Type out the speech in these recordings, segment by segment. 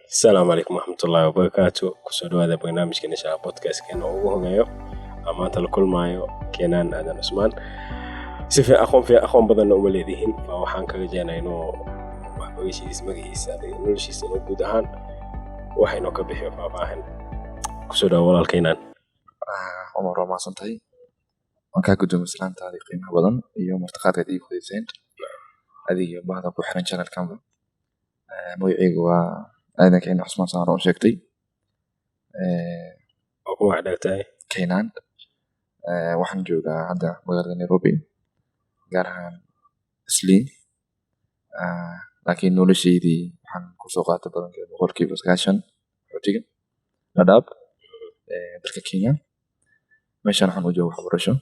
السلام عليكم ورحمة الله وبركاته. كسر هذا برنامج كنشا بودكاست كنا وهو أما أنت الكل معي كنان أنا عثمان سيف أخون بدن أملي ذهين فوحان كرجانا إنه وحبريشي اسمه هيسا إنه شيء سنوجود هان وحينو كبيه فاهن كسر أول الكنان عمر ما سنتهي وكان قدوم مسلم تاريخ قيمة بدن يوم ارتقاء دي خديتين هذه بعض أبو حرن شان الكامل مويعيق وأيضا كين عثمان صار شكتي أو عدتاي كينان waxaan joogaa hadda magaalada Nairobi gaar ahaan Islii laakiin noloshaydii waxaan ku soo qaatay badankeed boqolkiiba 9 xootiga Dadaab dalka Kenya meeshaan waxaan u joogaa waxbarasho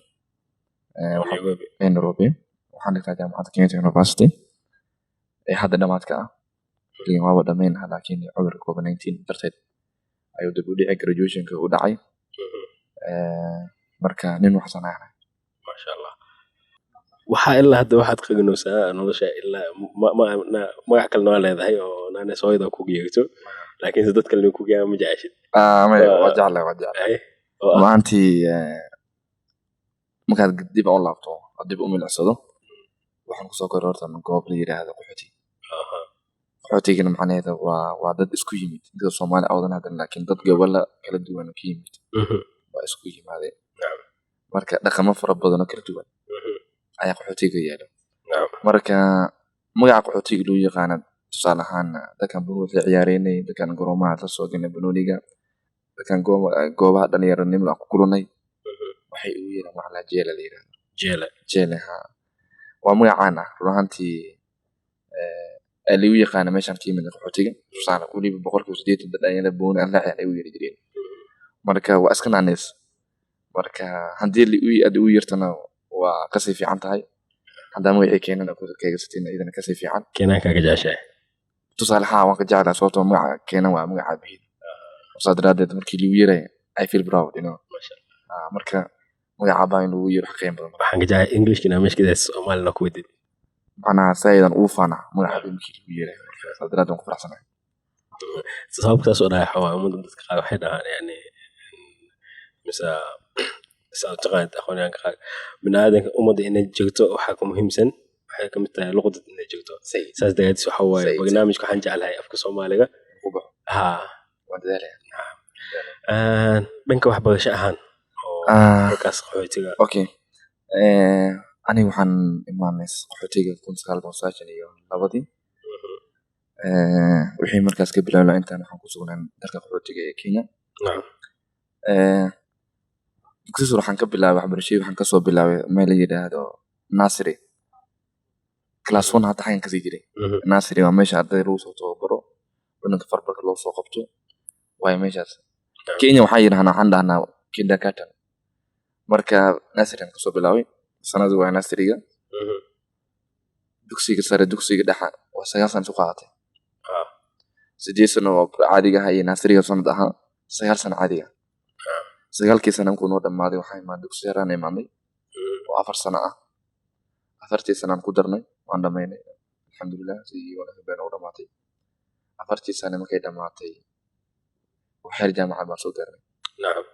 Nairobi waxaan dhigtaa jaamacadda Kenyatta University hadda dhamaadka ah laakiin waa dhameen laakiin cudurka COVID-19 darteed ayuu dib u dhicay graduation-ka u dhacay marka nin wax sanaacay ما شاء الله waxaa ilaa hadda waxaad qagnoosaa nolosha ilaa magac kale noo leedahay oo naana sooyada ku geeyto laakiin dad kale ku geeyo ma jeceshid wajaclay maantii markaad dib u laabto dib u milicsado waxaan ku soo koray horta goob la yiraahdo qaxootiga macnaheedu waa dad isku yimid dad Soomaali awdan hadan laakiin dad gobol kala duwan ka yimid waa isku yimaadeen marka dhaqamo fara badan oo kala duwan ayaa qaxootiga yeelo marka magaca qaxootiga loo yaqaan tusaale ahaan dadkan buu ciyaareenay dadkan garoomaha la soo galay banooniga dadkan goobaha dhalinyaranimada ku kulanay waxay u yeelaan wax la jeela jeela waa magacaan ah ruuxantii اللي يقانا ماشان كيمن qaxootiga tusaale waliba 180 dadayna boon aan la ciyaarey u yiri jireen marka waa askan anees marka hadii aad u yartana waa ka sii fiican tahay hadama way keenana ku kaga sitina idana ka sii fiican keenan kaga jaashay tusaale waan ka jeclaa sababtoo magaca keenan waa magaca bihid sadaradeed markii loo yeeray I feel proud marka magaca baan loo yeeray xaqeen badan waxaan ka jeclaa Englishkina meeshkiisa Soomaaliya ku wadid أنا سيداً أوفانا ملعب يمكن كبيرة صدرات مقفرة سنة sababta soo dhaay xawaa umada dadka qaar waxay dhahaan yani مثلا taqaanid aqoonyahanka qaar bini'aadanka umada inay joogto waxa ka muhiimsan waxay ka mid tahay luqadda inay joogto saas dagaadis waxa waaye barnaamijka waxaan jeclahay afka Soomaaliga dhanka waxbarasho ahaan oo halkaas qaxootiga okay أنا وحن إمامس قحوتيجا كنت سالب وساجن يوم لبضي وحين مركز قبل لا أنت أنا حنقصون درك قحوتيجا كينيا نعم كسر وحن قبل لا وحبر شيء وحن كسر بلا ما لي هذا ناصري كلاس 1 حتى حين كزيجري ناصري وماشي عدي روس وتوبرو ونك فربك لو سوقبته وهي ماشي كينيا وحير هنا عندنا كده كاتن مركز ناصري كسر بلاوي sanadu waa nasriga dugsiga sare dugsiga dhaxa waa 9 sano soo qaatay 8 sano oo caadiga ah iyo nasriga sanad aha 9 sano caadiga 9kii sano ku noo dhamaaday waxay ma dugsi yaraan imaanay oo 4 sano ah 4tii sano ku darnay waan dhameynay alxamdulillah si wada been oo dhamaatay 4tii sano markay dhamaatay waxay jaamacad ma soo gaarnay naam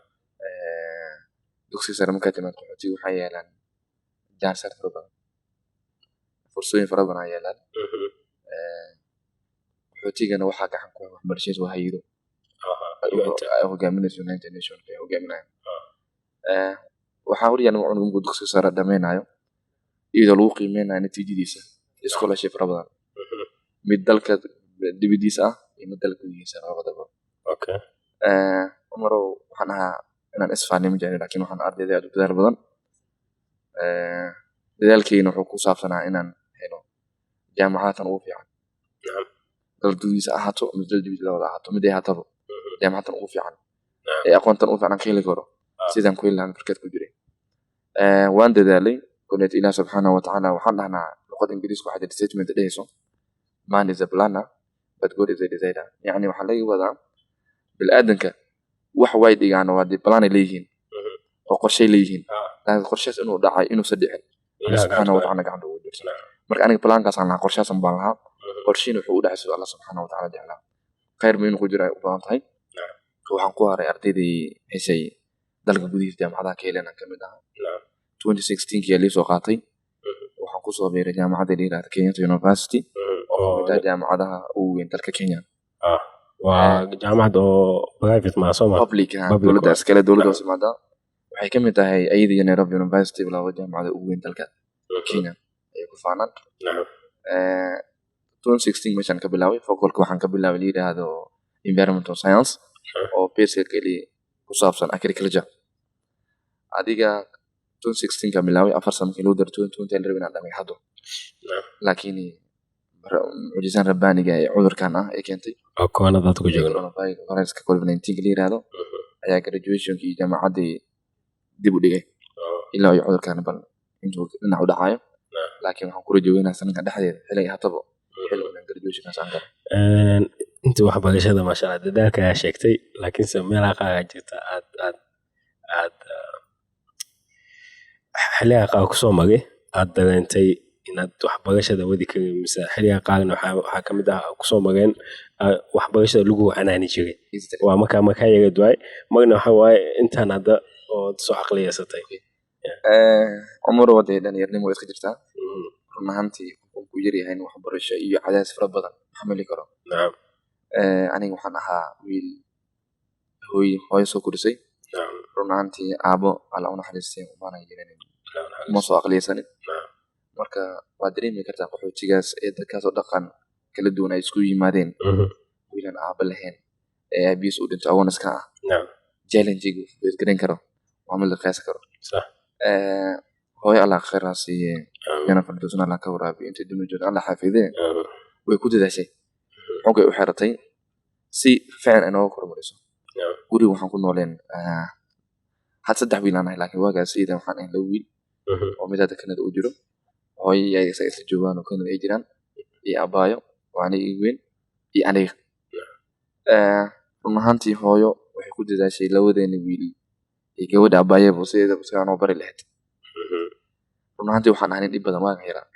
dugsiga sare markay dhamaatay qaxootiga waxay yeelaan جالسة فربنا فرصين فربنا يلال حوتيجا أنا وحاجة حنكون برشيت وهيدو هو جامين اليونايتد نيشن هو جامين وحاول يعني معون نقول دكتور صار دمين عيو إذا لوقي من أنا تيجي ديسة إسكولا شيء فربنا مدلك دي بديسة مدلك ديسة فربنا أوكي عمره وحنا أنا أسف عني مجاني لكن وحنا أرضي ذي أدو بدن dadaalkeena wuxuu ku saabsanaa inaan helo jaamacadahan ugu fiican dalduus ahaato mid dalduus la wada ahaato mid ay haataba jaamacadahan ugu fiican ee aqoontan ugu fiican kale karo sidaan ku ilahan barkad ku jiray waan dadaalay kulliyad ilaah subhanahu wa ta'ala waxaan dhahnaa luqad ingiriis waxa jirta statement dhehayso man is a planner but God is a designer yani waxa laga wadaa bil aadanka wax way dhigaan waa di plan leeyihiin oo qorshay leeyihiin qorshaas inuu dhacay inuu sadexin subhanahu wa ta'ala gacanta ugu jirsan marka aniga plankaas aan qorshaas baan lahaa qorshiin wuxuu u dhaxay Allah subhanahu wa ta'ala jeclaa khayr ma inuu ku jiro ay u badan tahay waxaan ku haray ardaydii heshay dalka gudihiisa jaamacadaha ka heleen ka mid ahaa 2016 liisoo qaatay waxaan kusoo biiray jaamacadda la yiraahdo Kenyatta University oo mid ah jaamacadaha ugu weyn dalka Kenya waa jaamacad oo private ma soo public dowladda iskale dowladda Soomaaliya waxay ka mid tahay ayadii Nairobi University bilowday jaamacadda ugu weyn dalka Kenya ay ku faanaan 2016 meeshan ka bilaaway fokalka waxaan ka bilaabay la yiraahdo environmental science oo basically ku saabsan agriculture adiga 2016 ka bilaaway 4 sano kii loo darto 2020 rabina dhamay hado laakiin muujizan rabbaaniga ee cudurkan ah ee keentay koona dad ku joogan viruska COVID-19 la yiraahdo ayaa graduation-kii jaamacadii dib u dhigay ilaa ay cudurkan bal intuu dhinac u dhacayo laakiin waxaan ku rajooynaa sanadka dhexdeeda xilay hataba xilligan graduation-ka saan karo inta waxbarashada masha Allah dadaalka ayaa sheegtay laakiin se meelaha qaar jirta aad xilliga qaar kusoo magay aad dareentay inaad waxbarashada wadi karin mise xilliga qaarna waxaa ka mid ah kusoo mageen waxbarashada lagu canaani jiray waa markaa yaga duwaay magna waxa waaye intaan hadda oo soo caqliyeysatay cumar wadee dhalinyarnimo iska jirtaa run ahaantii ku yaryahay waxbarasho iyo cadaadis fara badan xamili karo aniga waxaan ahaa wiil hooyo soo korisay run ahaantii aabo alla u naxariistay umaana yeelanin uma soo aqliyeysanin marka waa dareemi kartaa qaxootigaas ee dadkaasoo dhaqan kala duwan ay isku yimaadeen wiilan aaba lahayn ee aabihiis u dhinto awanaska ah challenge-gu isgaran karo waa mid la qiyaasi karo hooyo allah khayraa siiye yana fardoosan allah ka waraabiyo intay dumi joogto allah xaafidee way ku dadaashay xogay u xeratay si fiican inooga kormariso guriga waxaan ku nooleen had 3 wiil aan ahay laakiin waagaas iyada waxaan ahay 2 wiil oo mid hadda Kanada u jiro hooyo ay isla joogaan oo Kanada ay jiraan iyo abaayo oo aniga weyn iyo aniga run ahaantii hooyo waxay ku dadaashay labadeena wiil iyo gabadha abaayaba sideedaba si aan u bari lahayd run ahaantii waxaan ahay nin dhib badan waan xiraa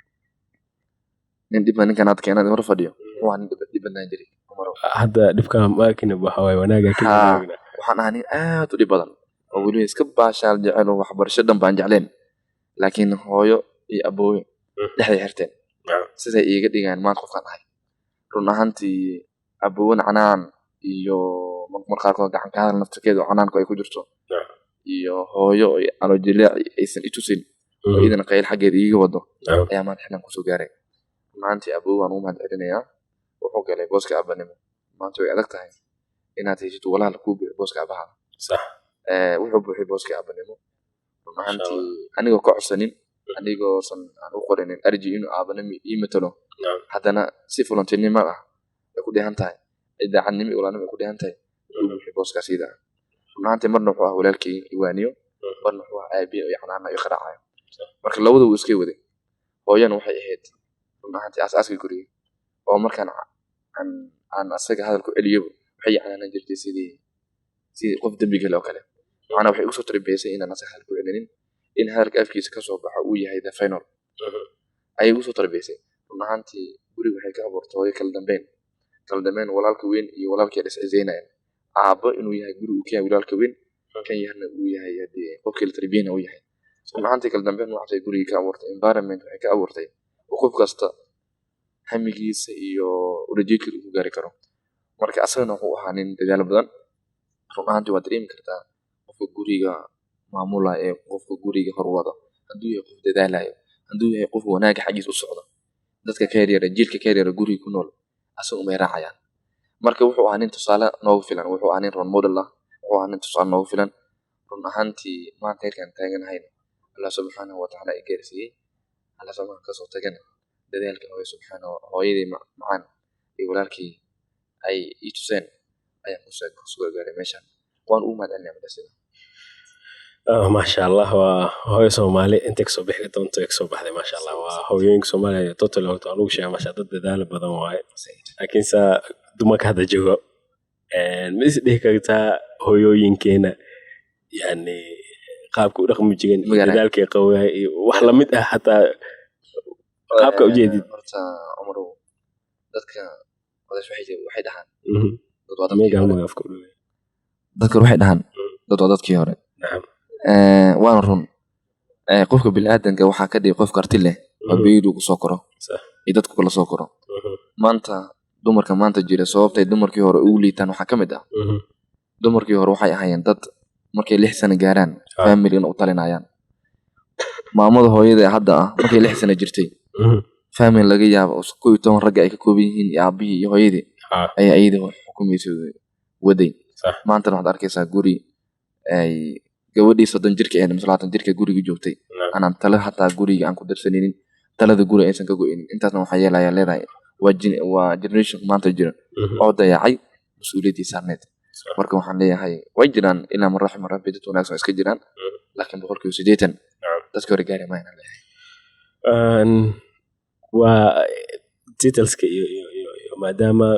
nin dhib badan ninkan aad keenad hor fadhiyo waan dhib badan jiray hadda dhibka maakina waxa way wanaaga ka jira waxaan ahay nin aad u dhib badan oo weli iska baashaal jecel oo waxbarasho dhan baan jecleen laakiin hooyo iyo aboowe dhexday xirteen siday iiga dhigaan maanta qofkaan ahay run ahaantii aboowe canaan iyo marqaarkood gacan ka hadal naftirkeeda canaanku ay ku jirto iyo hooyo ay alojilaac aysan itusin oo idin qayl xageed iiga wado ayaa maanta xillan kusoo gaaray run ahaantii aboowe waan u mahad celinayaa wuxuu galay booska abanimo maanta way adag tahay inaad heshid walaal kuu bixiyo booska abaha sax wuxuu buuxiyay booska abanimo run ahaantii anigoo ka codsanin anigoo aan u qorinin arji inuu aabanimo ii matalo haddana si volunteernimo ah ay ku dheehan tahay idaacadnimo iyo walaalnimo ay ku dheehan tahay uu buuxiyay booskaas iyada run ahaantii marna wuxuu ahaa walaalkii iwaaniyo marna wuxuu ahaa aabiyo iyo canaana iyo qaraacayo marka labada wuu iska waday hooyana waxay ahayd run ahaantii aasaaskii guriga oo markaan aan asaga hadal ku celiyaba waxay canaanan jirtay sidii qof dembi gale oo kale macnaa waxay igu soo tarbiyeysay inaan asaga hadal ku celinin in hadalka afkiisa ka soo baxo uu yahay the final ayay igu soo tarbiyeysay run ahaantii guriga waxay ka abuurtay hooyo kala dambeyn walaalka weyn iyo walaalkii dhiscizeynayaan aabbo inuu yahay guriga uu ka yahay walaalka weyn kan yahna uu yahay haddii qofkii la tarbiyeyna uu yahay run ahaantii kala dambeyn waxay guriga ka abuurtay environment waxay ka abuurtay qof kasta hamigiisa iyo ulajeedkiisa uu ku gaari karo marka asagana wuxuu ahaa nin dadaal badan run ahaantii waad dareemi kartaa qofka guriga maamula ee qofka guriga horwada hadduu yahay qof dadaalayo hadduu yahay qof wanaaga xaggiisa u socda dadka karyara jiilka karyara guriga ku nool asaga umay raacayaan marka wuxuu ahaa nin tusaale noogu filan wuxuu ahaa nin role model ah wuxuu ahaa nin tusaale noogu filan run ahaantii maanta heerkaan taaganahayna allah subxaanahu watacaala i gaarsiiyey alla samaha kasoo tagana dadaalka hooyo subxaanahu hooyadii macaan iyo walaalkii ay ii tuseen ayaan kusoo gaaray meeshaan waan ugu mahad celinaya madasida maasha allah waa hooyo Soomaali inta kasoo bixi doonto kasoo baxday maasha allah waa hooyooyinka Soomaaliya total horta lagu sheegay maasha dad dadaal badan waaye laakiin saa dumarka hadda joogo ma is dhihi kartaa hooyooyinkeena yani qaabka u dhaqmi jireen dadaalkay qawaa iyo wax la mid ah xataa qaabka u jeedid horta umaro dadka wadash waxay dhahaan dadka waxay dhahan dad waa dadkii hore waana run qofka bini'aadanka waxaa ka dhigay qof karti leh oo beedu ku soo koro iyo dadku kala soo koro maanta dumarka maanta jira sababtay dumarkii hore ugu liitaan waxaa ka mid ah dumarkii hore waxay ahaayeen dad markay 6 sano gaaraan family u talinayaan maamada hooyada hadda ah markay 6 sano jirtay family laga yaabo oo 11 rag ay ka kooban yihiin aabihii iyo hooyadii ay ayada xukumayso waday maanta waxaad arkaysaa guri ay gabadhii 30 jirka ee 30 jirka guriga joogtay anaan tala hataa guriga aan ku darsaninin talada guriga aysan ka go'inin intaasna waxa yeelayaa leedahay waa generation maanta jira oo dayacay mas'uuliyadii saarneed marka waxaan leeyahay way jiraan ilaa mar raxmo rabbi dad wanaagsan iska jiraan laakiin boqolkiiba 80 dadka hore gaari ma aynan leeyahay waa detailska iyo maadaama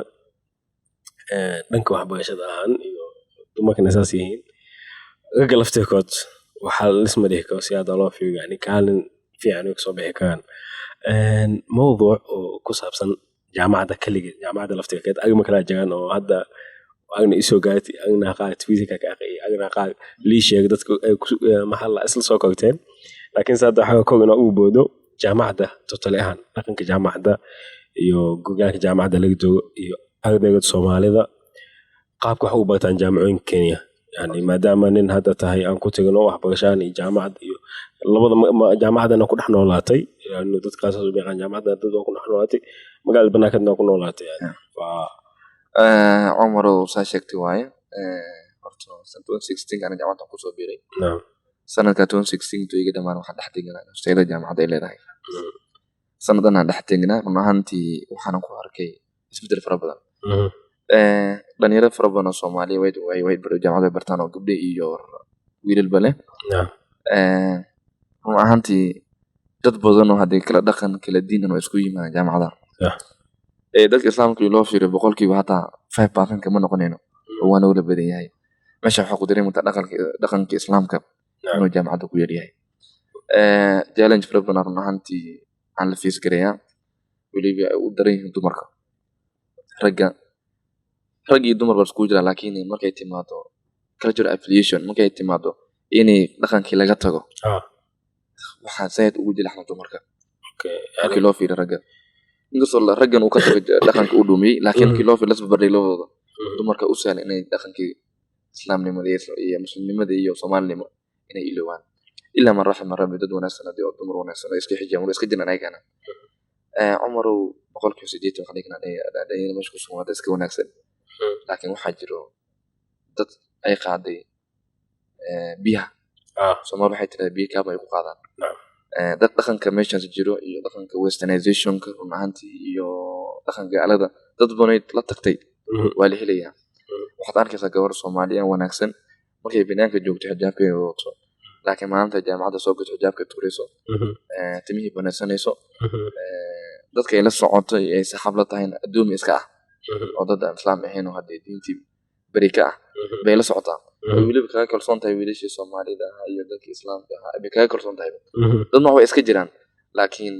dhanka waxbarashada ahaan iyo dumarkan asaas yihiin ragga lafteekood waxaa lisma dhihi karo si aad loo fiiriyo yani kaalin fiican ay soo bixi karaan mowduuc oo ku saabsan jaamacadda kaligeed jaamacadda lafteekeed agma kala jiraan oo hadda agna isoo gaartay agna qaar Twitter ka aqay agna qaar lii sheeg dadku maxalla isla soo kogteen laakiin saada waxa ka kooban uu boodo jaamacadda total ahaan dhaqanka jaamacadda iyo gogaanka jaamacadda laga joogo iyo ardayda Soomaalida qaabka wax u bartaan jaamacooyinka Kenya yani maadaama nin hadda tahay aan ku tagno waxbarashaan iyo jaamacad iyo labada jaamacadana ku dhaxnoolaatay yani dadkaas oo beeqan jaamacadda dad ku dhaxnoolaatay magaalada banaankeedna ku noolaatay Umar oo sheegtay waaye horta 2016 kana jaamacadda ku soo biiray sanadka 2016 to iga dhamaan waxaan dhex deganaa hosteyda jaamacadda ay leedahay sanadan aan dhex deganaa run ahaantii waxaan ku arkay isbedel fara badan dhalinyaro fara badan oo Soomaali way baro jaamacadda bartaan oo gabdho iyo wiilal leh run ahaantii dad badan oo hadii kala dhaqan kala diin oo isku yimaadaan jaamacadda dadka islaamka loo fiiriyo boqolkiiba hataa 5% kama noqonayno oo waana wada badan yahay meesha waxa ku dareemta dhaqanka islaamka inuu jaamacadda ku yaryahay challenge fara badan run ahaantii aan la fiis gareeyaa waliba u dareeyay dumarka ragga iyo dumar baa isku jira laakiin markay timaado cultural affiliation markay timaado inay dhaqankii laga tago waxaa sayid ugu jilaxna dumarka markii loo fiiriyo ragga inkastoo raggan uu ka tago dhaqanka u dhumiyay laakiin markii loo fiiriyo lasba bardhiilooda dumarka u sahlan inay dhaqankii islaamnimada iyo muslimnimada iyo Soomaalinimo inay ilowaan ilaa man raxma rabbi dad wanaagsan oo dumar wanaagsan oo iska xijaamo iska jiraan ay kana Umar boqolkiiba 80 waxaan dhignaa dhalinyaro meesha ku sugan iska wanaagsan laakiin waxaa jiro dad ay qaaday biyaha Soomaali waxay tiraahdaa biyo kaaba ay ku qaadaan dad dhaqanka meesha jiro iyo dhaqanka westernizationka run ahaantii iyo dhaqanka alada dad badan la tagtay waa la helayaa waxaad arkaysaa gabar Soomaaliyeed wanaagsan markay banaanka joogto xijaabka ay wato laakiin maanta jaamacadda soo gato xijaabka tuurayso timihii banaysanayso dadka ay la socoto ay saxaab la tahay adduun iska ah oo dad islaam ahayn oo hadii diintii bari ka ah bay la socotaa waliba kaga kalsoon tahay wiilashii Soomaalida iyo dadka islaamka ah bay kaga kalsoon tahay dadna way iska jiraan laakiin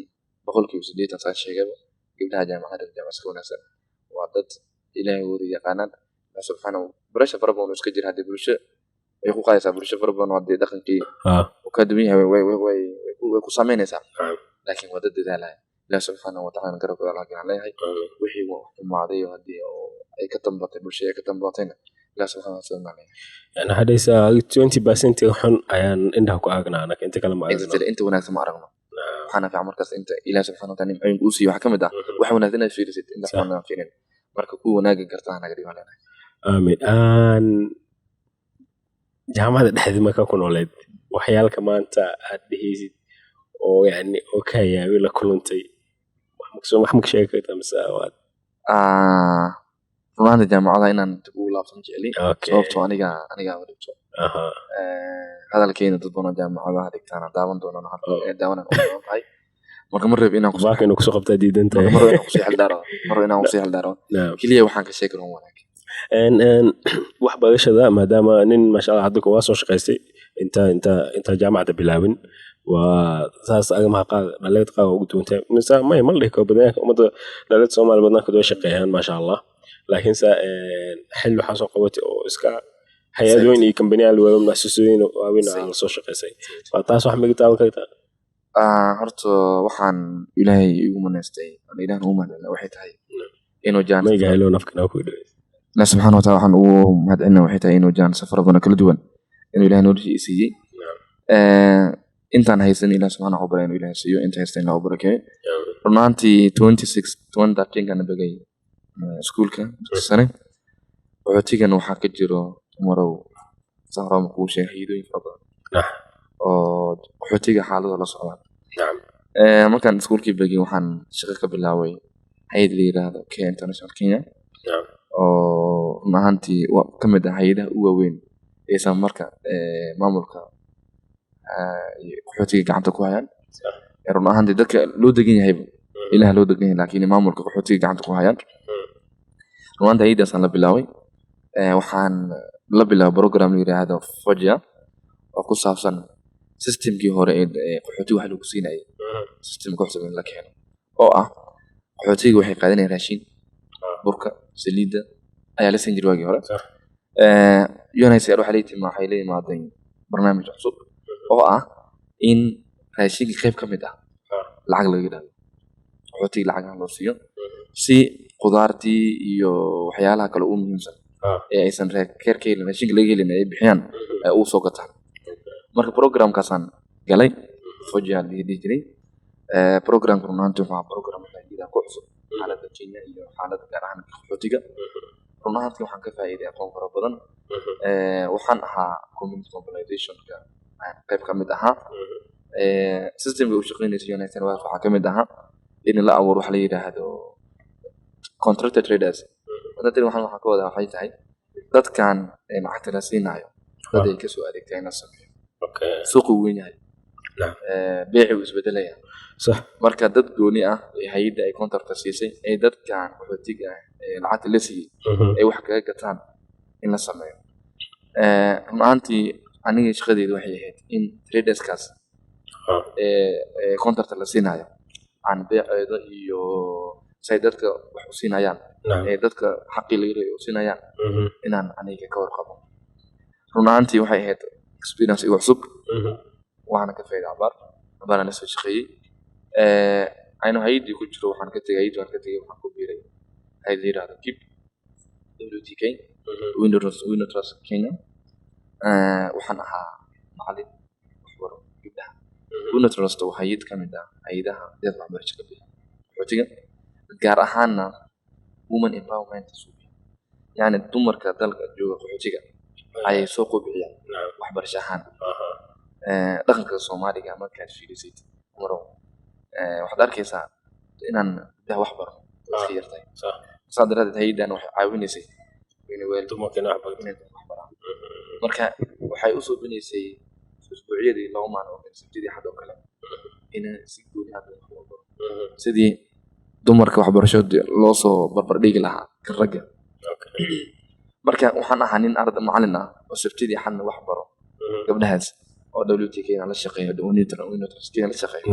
boqolkiiba 80 saan sheegay gabdhaha jaamacadda iska wanaagsan waa dad Ilaahay wada yaqaanaan subhanahu barasha fara badan iska jira hadii bulsho ay ku qaadaysaa bulsho fara badan hadii dhaqankii oo ka duwan yahay way ku saameynaysaa laakiin wada dadaalaya Ilaahay subhanahu wa ta'ala garabka Allah ka leeyahay wixii uu xumaaday hadii ay ka tambatay bulshada ka tambatayna Ilaahay subhanahu wa ta'ala yani hadaysa 20% waxan ayaan indhaha ku aagnaa anaka inta kale ma aragno inta wanaagsan ma aragno waxana fiican markaas inta Ilaahay subhanahu wa ta'ala nimcooyin uu siiyo waxa kamid ah wax wanaagsan ay fiirisid inta xana fiirin marka ku wanaaga gartaa naga dhigo leenahay aamin jaamacadda dhexdeeda marka ku nooleed waxyaalka maanta aad dhihaysid oo yani oo ka yaabay la kulantay wax ma sheegi kartaa masaawaad runtii jaamacadda inaan dib u laabsan jeceli sababtoo aniga wadito hadalkeena dad badan jaamacadaha dhigtaan daawan doonaan hadda daawanan oo tahay marka mar rab inaan ku soo qabtaa diidantahay mar inaan ku sii haldaro kaliya waxaan ka sheegi karaa wanaag waxbarashada maadaama nin masha Allah hadda waa soo shaqaystay inta jaamacadda bilaabin waa saas agama qaar dhalinyarada qaar ugu duuntay ma dhihi karo badanka ummadda dhalinyarada Soomaali badanka way shaqeeyaan masha Allah laakiinse xil waxaa soo qabatay oo iska hay-adooyin iyo kambaniyaal waaweyn muasasooyin waaweyn aa lasoo shaqaysay waa taas wax magataada ka taa horta waxaan ilaahay igu manaystay aan ilaahan ugu mahadcelina waxay tahay inuu jaan mayga helo nafkana ku dhaw Allah subhanahu wa ta'ala waxaan ugu mahadcelina waxay tahay inuu jaan safar badan kala duwan inuu ilaahay noo siiyay intaan haysan ilaahay subhanahu wa ta'ala inuu ilaahay siiyo inta haysan ilaahay barakeeyo runtii 2013 kana bagay iskuulka sare waqtigan waxaa ka jiro marow sahro ma ku sheexiidooyin fara badan oo waqtiga xaaladda la socda markaan iskuulkii bagay waxaan shaqo ka bilaabay hay'ad la yiraahdo Care International Kenya oo runtii ka mid ah hay'adaha ugu weyn ee samarka maamulka waqtiga gacanta ku hayaan runtii dadka loo degan yahay ilaah loo degan yahay laakiin maamulka waqtiga gacanta ku hayaan runtii hay'adaas aan la bilaabay waxaan la bilaabay program la yiraahdo Fojia oo ku saabsan systemkii hore ee qaxootiga wax lagu siinayay systemka cusub in la keeno oo ah qaxootiga waxay qaadanayaan raashin burka saliida ayaa la siin jiray waagii hore UNHCR waxay leeyimaadeen barnaamij cusub oo ah in raashinka qayb ka mid ah lacag laga dhigo qaxootiga lacag loo siiyo si qudaartii iyo waxyaalaha kale oo muhiimsan ee aysan reerkeena raashinka laga helin ay bixiyaan ay u soo gataan marka programkaasaan galay Fojia dijiray programka runtii waa program la yiraahdo ku cusub xaaladda Kenya iyo xaaladda gaar ahaan qaxootiga runtii waxaan ka faa'iiday aqoon fara badan waxaan ahaa community mobilization-ka qayb ka mid ahaa systemka uu shaqeynayay United waxaa ka mid ahaa in la abuuro wax la yiraahdo contracted traders waxaan ka wadaa waxay tahay dadkan lacagta la siinayo dad ay ka soo adeegtaan la sameeyo suuq weyn yahay beecu isbedelaya صح marka dad gooni ah ee hay'adda ay contract siisay ay dadkan qaxootiga lacagta la siiyay ay wax kaga gataan in la sameeyo runtii aniga shaqadeydu waxay ahayd in traderskaas contract la siinayo aan beeceeda iyo say dadka wax u siinayaan dadka xaqi laga leeyahay u siinayaan inaan aniga ka warqabo runtii waxay ahayd experience igu cusub waxaan ka faa'iiday baan la soo shaqeeyay aynu hay'adii ku jiro waxaan ka tagay waxaan ku biiray hay'ad yiraahdo KIP WTK Window Trust Kenya waxaan ahaa macallin waxbaro gabdhaha Window Trust waa hay'ad ka mid ah hay'adaha dadka waxbarashada bixiya qaxootiga gaar ahaanna women empowerment yani dumarka dalka jooga qaxootiga ayay soo kobciyaan waxbarasho ahaan dhaqanka Soomaaliga markaad fiirisid maro waxaad arkaysaa inaan dah wax baro iska yartay saadaradeed hay'adan waxay caawinaysay inay weel dumarkana wax baraan marka waxay u soo binaysay usbuuciyadii laba maalin oo sabtidii xad oo kale in si guud ah wax baro sidii dumarka waxbarashada loo soo barbar dhigi lahaa kan ragga marka waxaan ahaa nin arday macallin ah oo sabtidii xadna wax baro gabdhahaas oo WTK la shaqeeyo Window Trust la shaqeeyo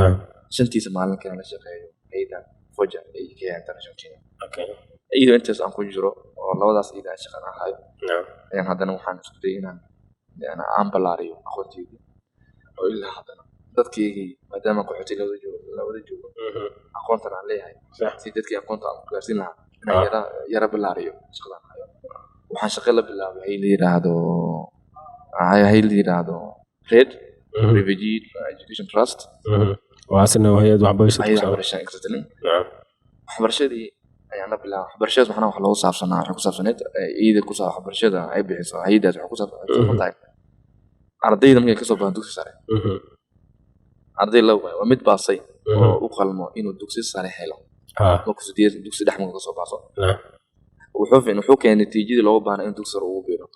shantiisa maalinkan la shaqeeyo hay'adda Fojia ee Care International Kenya iyadoo intaas aan ku jiro oo labadaas ilaa shaqada ahayd ayaan haddana waxaan isku dayay inaan aan balaariyo aqoontayda oo ilaa haddana dadkii maadaama qaxootiga la wada joogo aqoontan aan leeyahay si dadkii aqoonta aan ku gaarsiin lahaa inaan yara balaariyo shaqadan waxaan shaqo la bilaabay hay'ad la yiraahdo Red Refugee Education Trust واسنا وهي waxbarashadii ayaan la bilaabay waxbarashada waxna wax loo saabsanaa waxa ku saabsaneed iyada ku saabsan waxbarashada ay bixiso hay'adaas waxa ku saabsan tahay ardayda markay ka soo baxaan dugsi sare arday la waa mid baasay oo u qalmo inuu dugsi sare helo markuu dugsi dhex markuu soo baaso wuxuu keenay natiijadii loo baahnaa in dugsi sare uu biiro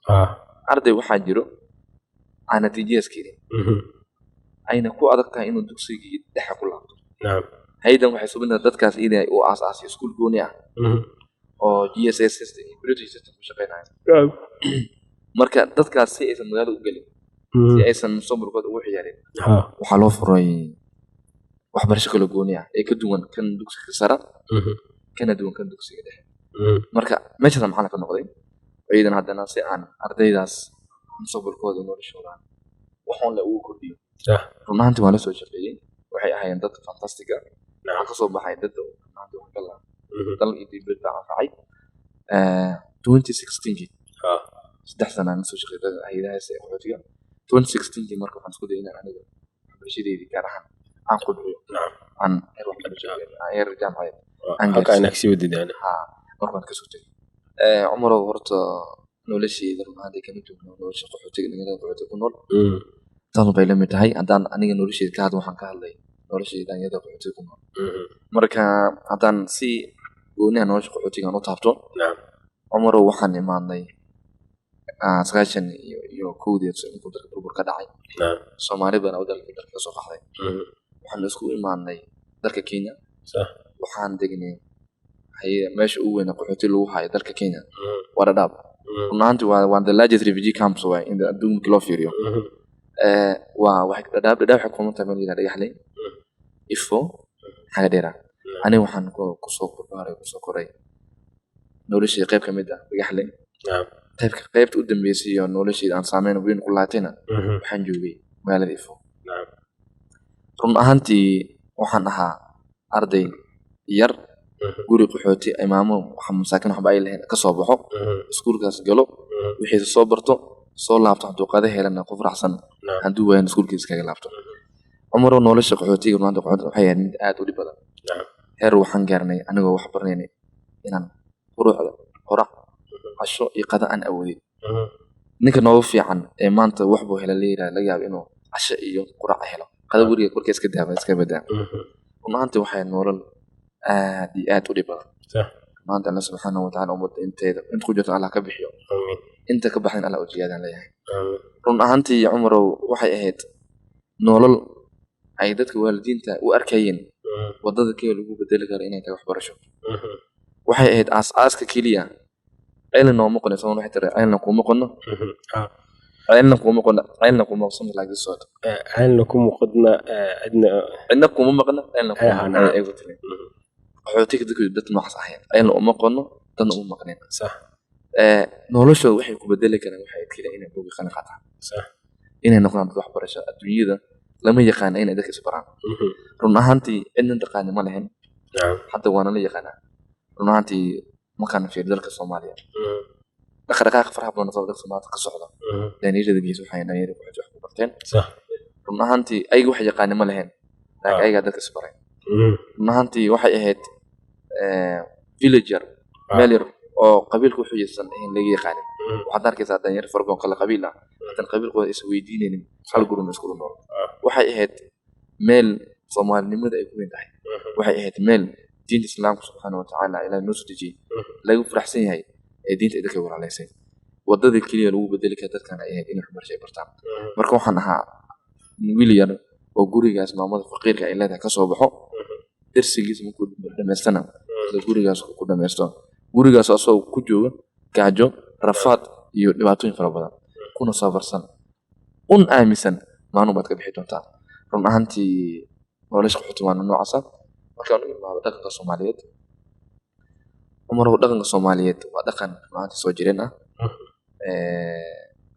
arday waxaa jiro aan natiijadaas keenin ayna ku adag tahay inuu dugsigii dhexe ku laabto hay'adan waxay subinaysaa dadkaas inay u aasaasay iskuul gooni ah oo GSS system British system ku shaqeynaya marka dadkaas si aysan magaalo u galin si aysan mustaqbalkooda ugu xiyaarin waxaa loo furay waxbarasho kala gooni ah ee ka duwan kan dugsiga sare kana duwan kan dugsiga dhexe marka meesha maxaa ka noqday ciidan haddana si aan ardaydaas mustaqbalkooda noloshooda waxaan la ugu kordhiyo runaantii waa la soo shaqeeyay waxay ahaayeen dad fantastic ah waxaa kasoo baxay dad runaantii wax kala dal iyo dibad baa anfacay 2016 saddex sano aan soo shaqeeyay hay'adahaas ee qaxootiga 2016 marka waxaan isku dayay aniga waxbarashadeedii gaar ahaan aan qodbiyo aan heer waxbarasho heer jaamacadeed halka aan agsii wadidaan markaan ka soo tagay Umarow horta noloshayda runaantii kama joogno nolosha qaxootiga dhalinyarada qaxootiga ku nool taas bay la mid tahay haddaan aniga noloshayda ka hadlo waxaan ka hadlay noloshayda dhalinyarada qaxootiga ku nool marka haddaan si gooni ah nolosha qaxootiga aan u taabto Umarow waxaan imaanay sagaashan iyo kowdii intuu dalka burbur ka dhacay Soomaali baan dalka ka soo qaxday waxaan isku imaanay dalka Kenya waxaan degnay meesha ugu weyn qaxooti lagu hayo dalka Kenya waa Dadaab runaantii waa the largest refugee camps in the adduunka loo fiiriyo waa wax Dadaab waxay ku manta meel yiraahdo Yaxley Ifo Xagadheera aniga waxaan ku soo koray noloshii qayb ka mid ah Yaxley qaybta u dambeysay iyo noloshii aan saameyn weyn ku laatayna waxaan joogay magaalada Ifo run ahaantii waxaan ahaa arday yar guri qaxooti imaamo waxa masaakin waxba ay lahayn ka soo baxo iskuulkaas galo wixii soo barto soo laabto haduu qada helana qof raxsan haduu wayn iskuulkiisa kaga laabto Umarow nolosha qaxootiga maanta waxay ahayd mid aad u dhib badan heer waxaan gaarnay anigoo wax barnaynay inaan qurac casho iyo qada aan awoodin ninka noogu fiican ee maanta wax buu helay leeyahay laga yaabo inuu casho iyo qurac helo qada guriga korkiisa ka daaba iska badaa maanta waxay nolol aad u dhib badan maanta Allah subhanahu wa ta'ala ummadda inteeda inta ku jirto Allah ka bixiyo inta ka baxin Allah u jiyaadaan leeyahay run ahaantii Umarow waxay ahayd nolol ay dadka waalidiinta u arkayeen wadada kale lagu bedeli karo inay tahay waxbarasho waxay ahayd aasaaska kaliya ayna ma qonay soo waxay tahay ayna kuma qonno ayna kuma something like this sort ayna kuma qodna ayna kuma maqna ayna kuma ay qotay qaxootiga dad noocaas ahayn ayna uma qonno tan uma maqneen sax noloshooda waxay ku bedeli karaan waxay kaliya inay buugi qana qaataan sax inay noqdaan dad waxbarasho adduunyada lama yaqaan inay dadka isbaraan run ahaantii inaan taqaan ma lahayn hadda waana la yaqaan run ahaantii markaan fiir dalka Soomaaliya dhaqdhaqaaq faraha badan oo dalka Soomaaliya ka socda dhalinyarada gees waxay dhalinyarada wax ku barteen sax run ahaantii ayaga wax yaqaan ma lahayn laakiin ayaga dadka isbaray run ahaantii waxay ahayd villager meelir oo qabiilku wuxuu yeesan in laga yaqaan waxaad arkaysaa dhalinyaro farqoon kala qabiil ah tan qabiilkooda is weydiinaynin hal gurun isku nool waxay ahayd meel Soomaalinimada ay ku weyn tahay waxay ahayd meel diinta Islaamka subhanahu wa ta'ala ila noo soo dejiyay lagu faraxsan yahay ee diinta idinka walaalaysay wadada kaliya lagu bedeli karo dadkan ay ahayd in waxbarasho ay bartaan marka waxaan ahaa wiil yar oo gurigaas maamada faqiirka ay leedahay ka soo baxo darsigiisa markuu dhameystana gurigaas ku dhameysto gurigaas asoo ku jooga gaajo rafaad iyo dhibaatooyin fara badan kuna sabarsan aaminsan maanumaad ka bixi doontaa run ahaantii nolosha qaxootiga waa noocaas markaan u imaado dhaqanka Soomaaliyeed Umarow dhaqanka Soomaaliyeed waa dhaqan maanta soo jireen ah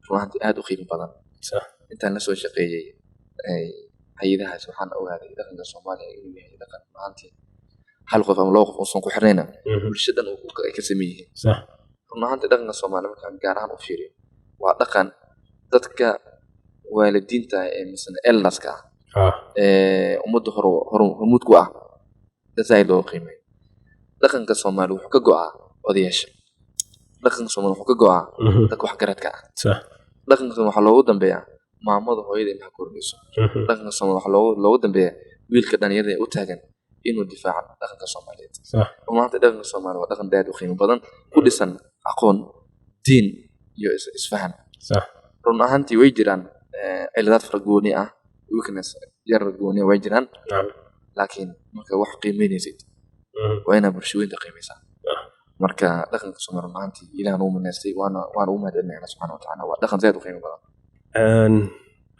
runtii aad u qiimo badan sax intaan la soo shaqeeyay hay'adahaas waxaan ogaaday dhaqanka Soomaaliya inuu yahay dhaqan maantii hal qof ama laba qof oo soo ku xirnayna bulshadan uu ka sameeyay sax runtii dhaqanka Soomaaliya markaan gaar ahaan u fiiriyo waa dhaqan dadka waalidiinta ee misan elderska ummadda hormuud ku ah dadka loo qiimeeyo dhaqanka Soomaaliya wuxuu ka go'aa odayaasha dhaqanka Soomaaliya wuxuu ka go'aa dadka wax garadka ah sax dhaqanka Soomaaliya waxa loogu dambeeyaa maamada hooyada ilmaha kordhiso dhaqanka Soomaaliya waxa loogu dambeeyaa wiilka dhalinyarada ee u taagan inuu difaaco dhaqanka Soomaaliyeed sax maanta dhaqanka Soomaaliya waa dhaqan aad u qiimo badan ku dhisan aqoon diin iyo isfahan sax run ahaantii way jiraan ciladaad fara gooni ah weakness yar gooni way jiraan laakiin marka wax qiimeynaysid waa inaad bulshooyinka qiimeysaa marka dhaqanka Soomaaliya maanta Ilaahay uu manaystay waana u mahadcelinayaa subhanahu wa ta'ala waa dhaqan aad u qiimo badan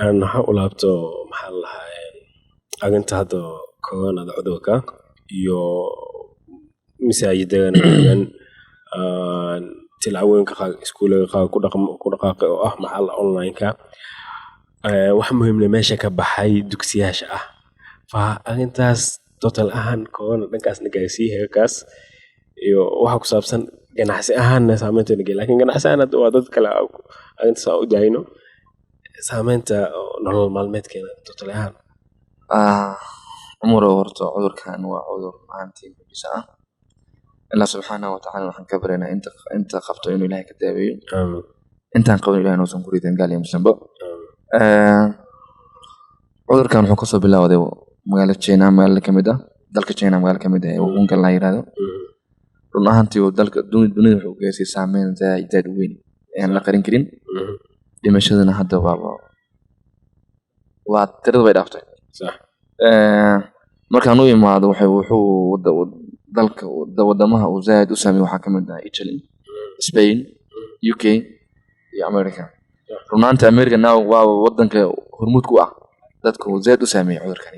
aan waxa u laabto maxaa lahaayeen arinta hadda koonada cudurka iyo masaajidana tilaawooyinka qaar iskuulaga qaar ku dhaqaaqay oo ah maxalla online-ka wax muhiimna meesha ka baxay dugsiyaasha ah fa arrintaas total ahaan corona dhankaas nagaasii heerkaas iyo waxa ku saabsan ganacsi ahaanna saameynta nagay laakiin ganacsi ahaan hadda waa dad kale arrintaas aan u daayno saameynta nolol maalmeedkeena total ahaan umuro horta cudurkan waa cudur maantii muujisa ah Allah subhanahu wa ta'ala waxaan ka bareenaa inta qabto inuu Ilaahay ka daaweeyo intaan qaban Ilaahay noosan ku ridan gaal iyo muslimba cudurkan wuxuu kasoo bilowday magaalada China magaalo kamid ah dalka China magaalo kamid ah oo unka la yiraahdo run ahaantii oo dalka dunida wuxuu geysay saameyn zaid weyn aan la qarin karin dhimashadana hadda waa tirada way dhaaftay sax markaan u imaado wuxuu dalka wadamaha uu zaid u saameeyay waxa kamid ah Italy, Spain, UK iyo America runta America waa wadanka hormuud ku ah dadka uu zaid u saameeyay cudurkan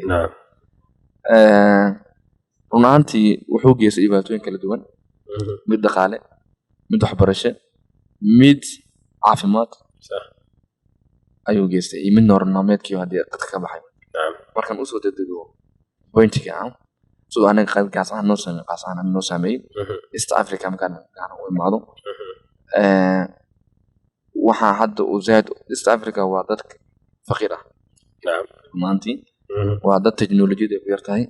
runtii wuxuu geysay dhibaatooyin kala duwan mid dhaqaale mid waxbarasho mid caafimaad sax ayuu geystay mid nolol-maalmeedkii hadii qad ka baxay markaan u soo dadego pointiga soo anaga qaybkaas aan noo sameeyay East Africa markaan u imaado waxa hadda uu zaid East Africa waa dad faqiir ah maantii waa dad teknolojiyada ku yartahay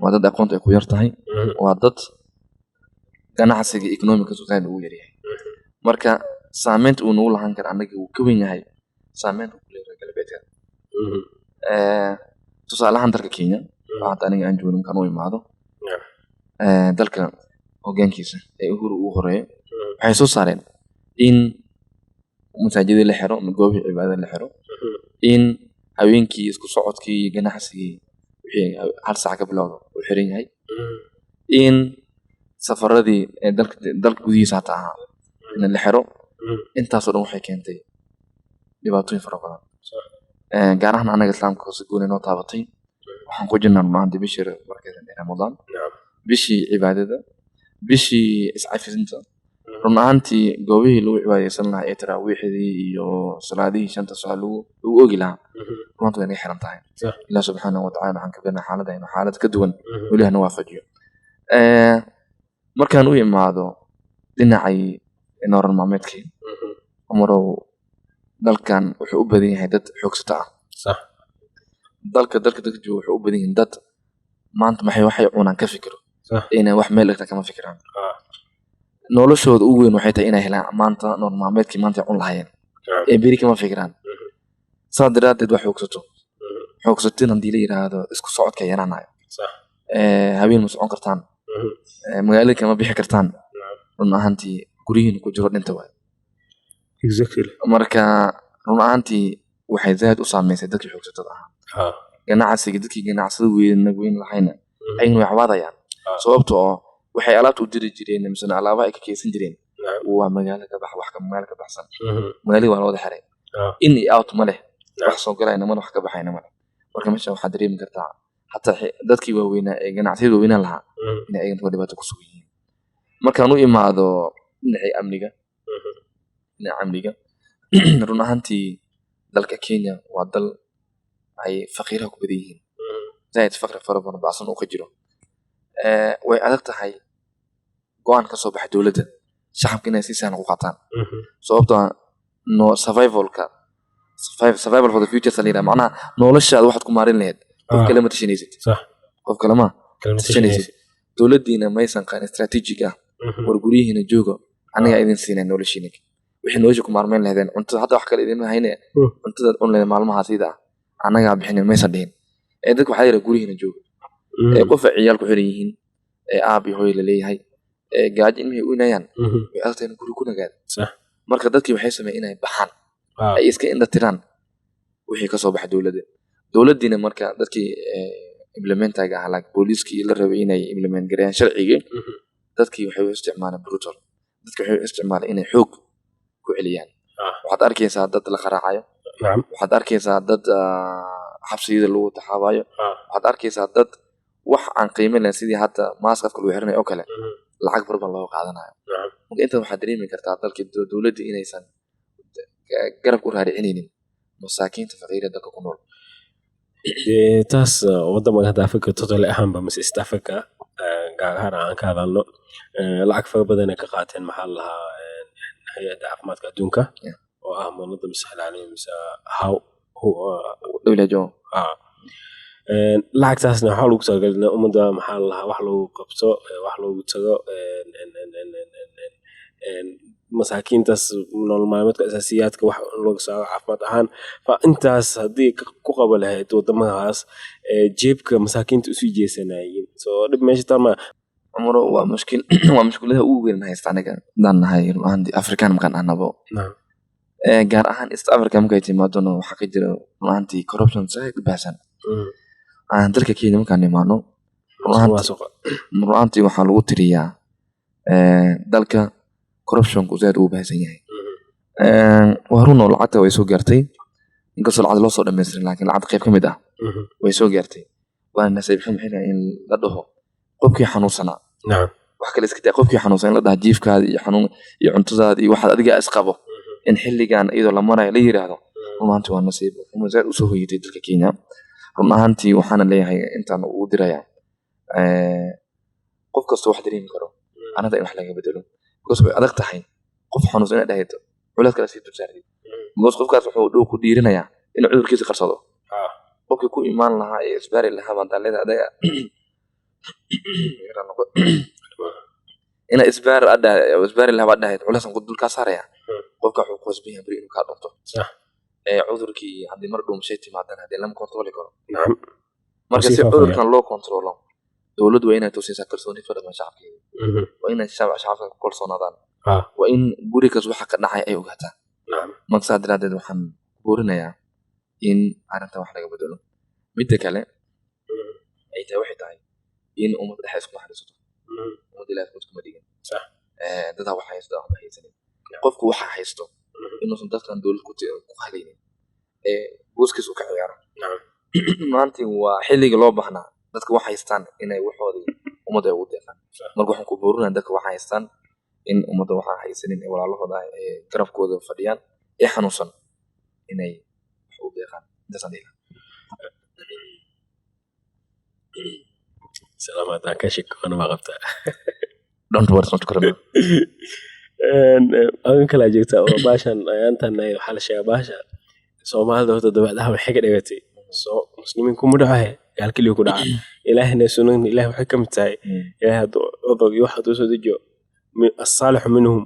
waa dad aqoonta ku yartahay waa dad ganacsiga economiga soo zaid u yaryahay marka saameynta uu noo lahan karo anaga uu ka weyn yahay saameynta uu leeyahay galbeedka tusaalahan dalka Kenya waxaa aniga aan joogno kan u imaado dalka hoggaankiisa ee Uhuru uu horeeyay waxay soo saareen in masaajidda la xiro goobo cibaadada la xiro in haweenkii isku socodkii ganacsigii wixii hal saac ka bilowdo uu xiran yahay in safaradii dalka gudihiisa ahaa in la xiro intaas oo dhan waxay keentay dhibaatooyin fara badan gaar ahaan anaga islaamka oo si gooni noo taabatay waxaan ku jirnaa maanta bishii markeeda Ramadan bishii cibaadada bishii iscafisinta run ahaantii goobihii lagu cibaadeysan lahaa ee taraawiixdii iyo salaadihii shanta saac lagu oogi lahaa runtii way xiran tahay Ilaahay subhanahu wa ta'ala waxaan ka barnaa xaalad ka duwan Ilaahna waafajiyo markaan u imaado dhinacay nolol maalmeedkii umrow dalkan wuxuu u badan yahay dad xoogsata ah sax dalka jooga wuxuu u badan yahay dad maanta waxay cunaan ka fikiro inay wax meel dhigta kama fikiraan noloshooda ugu weyn waxay tahay inay helaan maanta nolol maalmeedkii maanta cun lahaayeen ee beri kama fikiraan saadiradeed wax xoogsatiin hadii la yiraahdo isku socodka yaraanayo sax habeen ma socon kartaan magaalada kama bixi kartaan run ahaantii gurihiin ku jiro dhinta way exactly marka run ahaantii waxay zaad u saameysay dadkii xoogsatada ahaa ganacsiga dadkii ganacsada weyn lahayna aynu waxbaadayaan sababtoo waxay alaabta u diri jireen misna alaabaha ay ka keensan jireen waa magaalo ka bax wax ka magaalo ka baxsan magaalada waa wada xiray in iyo out ma leh wax soo galayna ma wax ka baxayna ma marka meesha waxa dareemi kartaa hatta dadkii waaweynaa ee ganacsiyada waaweynaa lahaa in ay inta dhibaato ku sugan yihiin markaan u imaado dhinacii amniga run ahaantii dalka Kenya waa dal ay faqiiraha ku badan yihiin zaid faqri fara badan baasan oo ka jiro way adag tahay go'aan ka soo baxay dawladda shacabka inay si sahlan u qaataan sababtoo no survival for the future salida macnaha noloshaada waxaad ku maarin lahayd qof kale ma tashanaysid sax qof kale ma tashanaysid dawladdiina maysan qaan strategic ah war gurihiina jooga aniga idin siinay noloshiina wixii nolosha ku maarmeyn lahaydeen cuntada hadda wax kale idin hayne cuntada online maalmaha sida anaga bixinin maysan dhihin dadku waxay yiraahdeen gurihiina jooga qof ciyaal ku xiran yihiin aab iyo hooyo la leeyahay gaaj in ay u inayaan way aadteen guri ku nagaad sax marka dadkii waxay sameeyeen inay baxaan ay iska indha tiraan wixii ka soo baxay dawladdiina marka dadkii implementaga ah like booliiskii la rabay inay implement gareeyaan sharciga dadkii waxay u isticmaalaan brutal dadkii waxay u isticmaalaan inay xoog ku celiyaan waxaad arkaysaa dad la qaraacayo waxaad arkaysaa dad xabsiyada lagu taxaabayo waxaad arkaysaa dad wax aan qiimo lahayn sidii hadda maaskafka lagu xiranayo oo kale lacag barban loo qaadanayo inta waxaa dareemi kartaa dalkii dowladda inaysan garab u raaricinaynin masaakiinta faqiirada dalka ku nool taas wadamada hadda Afrika total ahaanba mise East Africa gaar ahaan aan ka hadalno lacag fara badan ay ka qaateen maxaa lahaa hay'adda caafimaadka adduunka oo ah munadama saxlaanay mise WHO lacagtaasna waxaa lagu soo galinaa ummadda maxaa lahaa wax loogu qabto wax loogu tago masaakiintaas nolol maalmeedka asaasiyaadka wax looga saaro caafimaad ahaan fa intaas haddii ku qaba lahayd wadamadaas jeebka masaakiinta usii jeesanayeen soo dhib meesha tama umaro waa mushkilada ugu weyn haysta aniga daan nahay ruuxan Afrikaan markaan ahnabo gaar ahaan East Africa markay timaadona waxaa ka jira ruuxantii corruption saaid u baahsan aan dalka Kenya markaan imaano ruuxantii waxaa lagu tiriyaa dalka corruption ku zaad u baahsan yahay waruno lacagta way soo gaartay inkastoo lacag loo soo dhameystirin laakiin lacag qayb kamid ah way soo gaartay waa nasiib xumxina in la dhaho qofkii xanuunsanaa wax kale iska taa qofkii xanuunsan in la dhaha jiifkaada iyo xanuun iyo cuntadaada iyo waxaad adiga isqabo in xilligan iyadoo la marayo la yiraahdo runaantii waa nasiib xumo zaad u soo hoyatay dalka Kenya runaantii waxaan leeyahay intaan ugu dirayaa qof kasta wax dareemi karo anada in wax laga bedelo because way adag tahay qof xanuunsan inay dhahayto culays kala sii dulsaartay because qofkaas wuxuu dhow ku dhiirinayaa in cudurkiisa qarsado qofkii ku imaan lahaa ee isbaari lahaa baan dalada adaga ina isbaari lahaa dhahayd culaysan ku dul ka saaraya qofka wuxuu qosbiyaa bari inuu ka dhinto cudurkii hadii mar dhow mashay timaadana hadii lama kontroli karo marka si cudurkan loo kontrolo dawladdu waa inay tusisaa kalsooni fara badan shacabkeeda waa inay shacabka ku kalsoonaadaan waa in gurigaas waxa ka dhacay ay ogaataan marka saadiradeed waxaan buurinayaa in arrintan wax laga bedelo midda kale ay tahay waxay tahay in ummadda dhexe isku naxariisato ummadda ilaahay isku madhigan dadka waxa haysto ama haysanin qofku waxa haysto inuusan dadkan dawlad ku halaynin booskiis u ka ciyaaro maanta waa xilliga loo baahnaa dadka wax haystaan inay waxoodii ummadda ugu deeqaan marka waxaan ku buurinayaa dadka wax haystaan in ummadda waxa haysanin ee walaalahooda ee garabkooda fadhiyaan ee xanuunsan inay wax u deeqaan intaasaan dhihi salaamaad aan ka sheekoona ma qabtaa don't worry not corona aan kala joogta oo baashan aantan waxa la sheegay baasha Soomaalida horta dabacdaha waxay ka dhigatay soo muslimiin kuma dhacahay galkaliyo ku dhaca ilaahna sunan ilaah waxay ka mid tahay ilaahay odog iyo waxa uu soo dejiyo as-salih minhum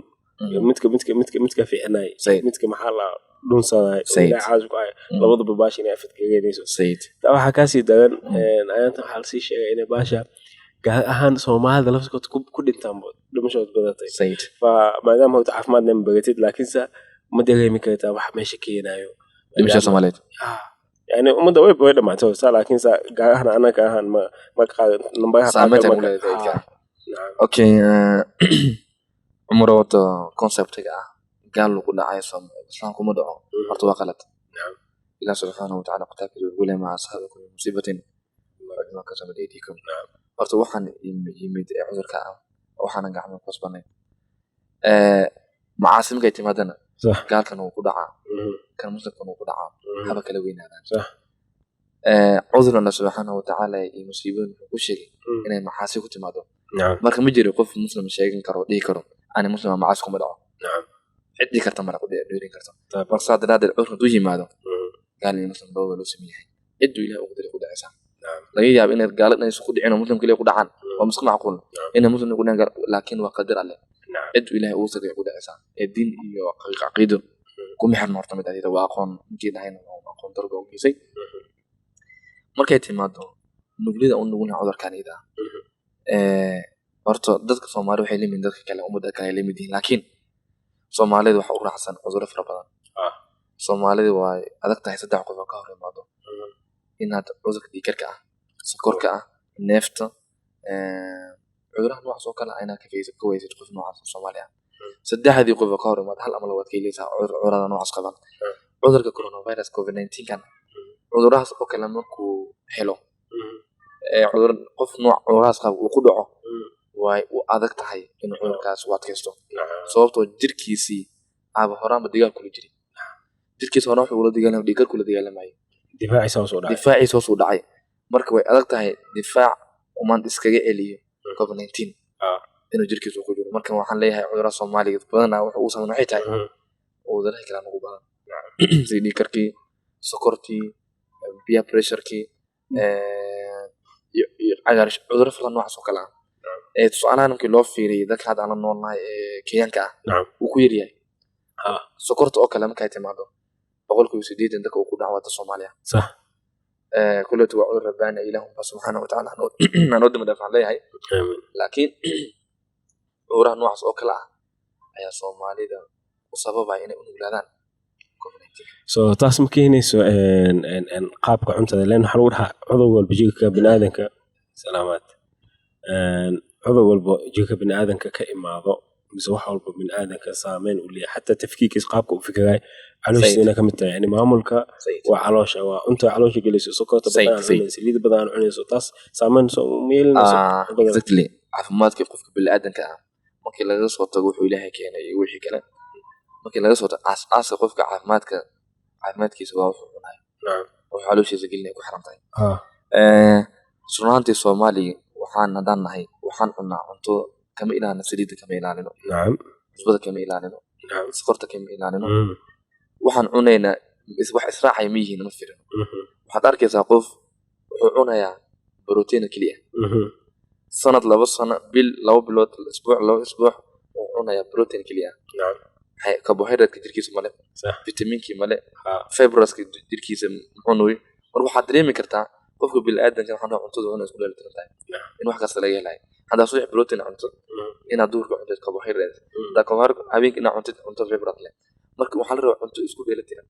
midka fiicnay midka maxaa la dhunsaday ilaahay caas ku ay labada baasha inay afadkeeynayso taa waxa ka sii dagan ayaanta waxa la sii sheegay inay baasha gaar ahaan Soomaalida laftigood ku dhintaan dhimashood badatay fa maadaama uu caafimaadna bagatid laakiin ma dareemi kartaa wax meesha keenayo dhimasho Soomaaliyeed يعني umada way dhamaatay laakiin gaar ahaan anaga ahaan ma qaad numbaha okay umaro to conceptiga ah gaal lagu dhacay islaamku ma dhaco horta waa qalad ilaahay subhanahu wa ta'ala qataabay wala ma ashabakum musibatin ma ka sameeyaytikum horta waxaan yimid cudurka ah waxaan gacmo ku sbanay macaasimka timaadana gaalkan uu ku dhacaa kan muslimkan uu ku dhacaa haba kala weynaadaan cudurna subhanahu wa ta'ala iyo musiibada ku sheegay inay macaasi ku timaado marka ma jiro qof muslim sheegan karo dhigi karo ani muslim macaasi kuma dhaco cidii karta mara ku dheerin karta marka saadiradeed cudurka du yimaado gaal iyo muslim loo wada sameeyay ciduu ilaahay ugu diray ku dhacaysa laga yaabo inay gaalada ay isku dhicin muslim kaliya ku dhacaan waa muslim macquul inay muslim ku dhacaan laakiin waa qadar Allah ciduu ilaahay ugu sameeyay ku dhacaysa ee diin iyo aqeedo kuma xirno horta mid ayada waa aqoon intii dhahayna aqoon darbo u geysay markay timaado nuglida uu nugulna cudurkanida horta dadka Soomaaliyeed waxay leeyihiin dadka kale umada kale leeyihiin laakiin Soomaaliyeed waxa u raacsan cudurro fara badan Soomaaliyeed waa adag tahay saddex qof oo ka hor imaado inaad cudurka dhiigkarka ah sokorka ah neefta cudurada noocaas oo kale ayna ka faysid ku waysid qof noocaas Soomaaliya saddexdii qof oo ka hor imaado hal ama labaad keenaysaa cudurada noocaas qaban cudurka coronavirus covid-19 kan cuduradaas oo kale markuu helo cudur qof nooc cuduradaas qab uu ku dhaco way u adag tahay in cudurkaas u adkaysto sababtoo jirkiisii aaba horaanba dagaal kula jiray jirkiisa horaan wuxuu ula dagaalamay dhiigar kula dagaalamayo difaaciisa hoos u dhacay marka way adag tahay difaac umaan iskaga celiyo COVID-19 inuu jirkiisa ku jiro marka waxaan leeyahay cudurada Soomaaliyeed badanaa wuxuu u sameeyay waxay tahay cudurada kale ugu badan sida dhiigarkii sokortii biya pressureki iyo cudurada fala noocaas oo kale ah tusaalahan markii loo fiiriyay dadka hadda aan noolnahay Kenyanka uu ku yaryahay sokorta oo kale markay timaado 180 dadka uu ku dhacwada Soomaaliya صح كله توعد ربنا إلههم سبحانه وتعالى نود مدافع عليها لكن وراه نوع أكلها أي Soomaali ده وسبب عينه ونقولان so taas ma keenayso qaabka cuntada leen waxa lagu dhahaa cudur walba jirka bini'aadanka salaamaad cudur walba jirka bini'aadanka ka imaado mise wax walba bini'aadanka saameyn u leeyahay hatta tafkiirkiis qaabka uu fikiray calooshiina ka mid tahay yani maamulka waa caloosha waa cunta caloosha gelayso sokorta badan saliid badan cunayso taas saameyn soo meelinayso exactly caafimaadka qofka bini'aadanka ah markii laga soo tago wuxuu ilaahay keenay wixii kale markii laga soo tago aas qofka caafimaadkiisa waa wuxuu cunay oo calooshiisa gelinay ku xiran tahay sunaantii Soomaaliya waxaan nadanahay waxaan cunaa cunto kama ilaalino saliid kama ilaalino cusbada kama ilaalino sokorta kama ilaalino waxaan cunaynaa wax israacay ma yihiin ma firin waxaad arkaysaa qof wuxuu cunayaa borotiin kaliya sanad 2 sano bil 2 bilood isbuuc 2 isbuuc wuxuu cunayaa borotiin kaliya carbohydrate jirkiisa male vitaminki male fibrous jirkiisa muxuu mar waxaad dareemi kartaa qofka bini'aadanka waxaan cuntada cunaa isku dheelitiran tahay in wax kasta laga helay hada soo borotiin cunto inaad duurka cunto carbohydrate da carbohydrate habeenkii inaad cunto fibrous leh marka waxaa la rabaa cunto isku dheelitiran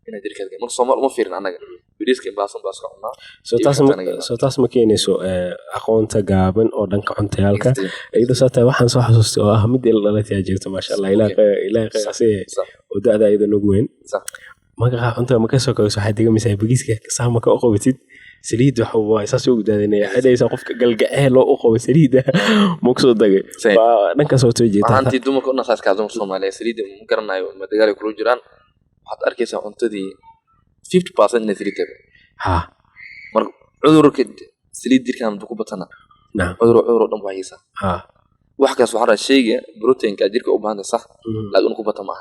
ina jirkaada marka Soomaal uma fiirin anaga bariiska baasan baas ka cunaa soo taas ma keenayso aqoonta gaaban oo dhanka cuntayaalka iyada sababta waxaan soo xasuustay oo ah mid la dhalatay jirto ma sha Allah ilaahay qasay oo daada iyada nagu weyn magaca cunta ma ka soo kooyso waxa diga misay bariiska saama ka qobatid saliid waxa waa isaas ugu daadinaya hadaysa qofka galgaceel oo u qabo saliida muxuu dagay dhanka soo jeeta anti dumarka una saas ka dumar Soomaaliya saliid ma garanayo ma dagaal ku jiraan waxaad arkaysaa cuntadii 50% in saliid marka cudurka saliid jirkaan ku batana cudur dhan baa haysa wax kaas waxa la sheegay proteinka jirka u baahan sax laakiin ku batama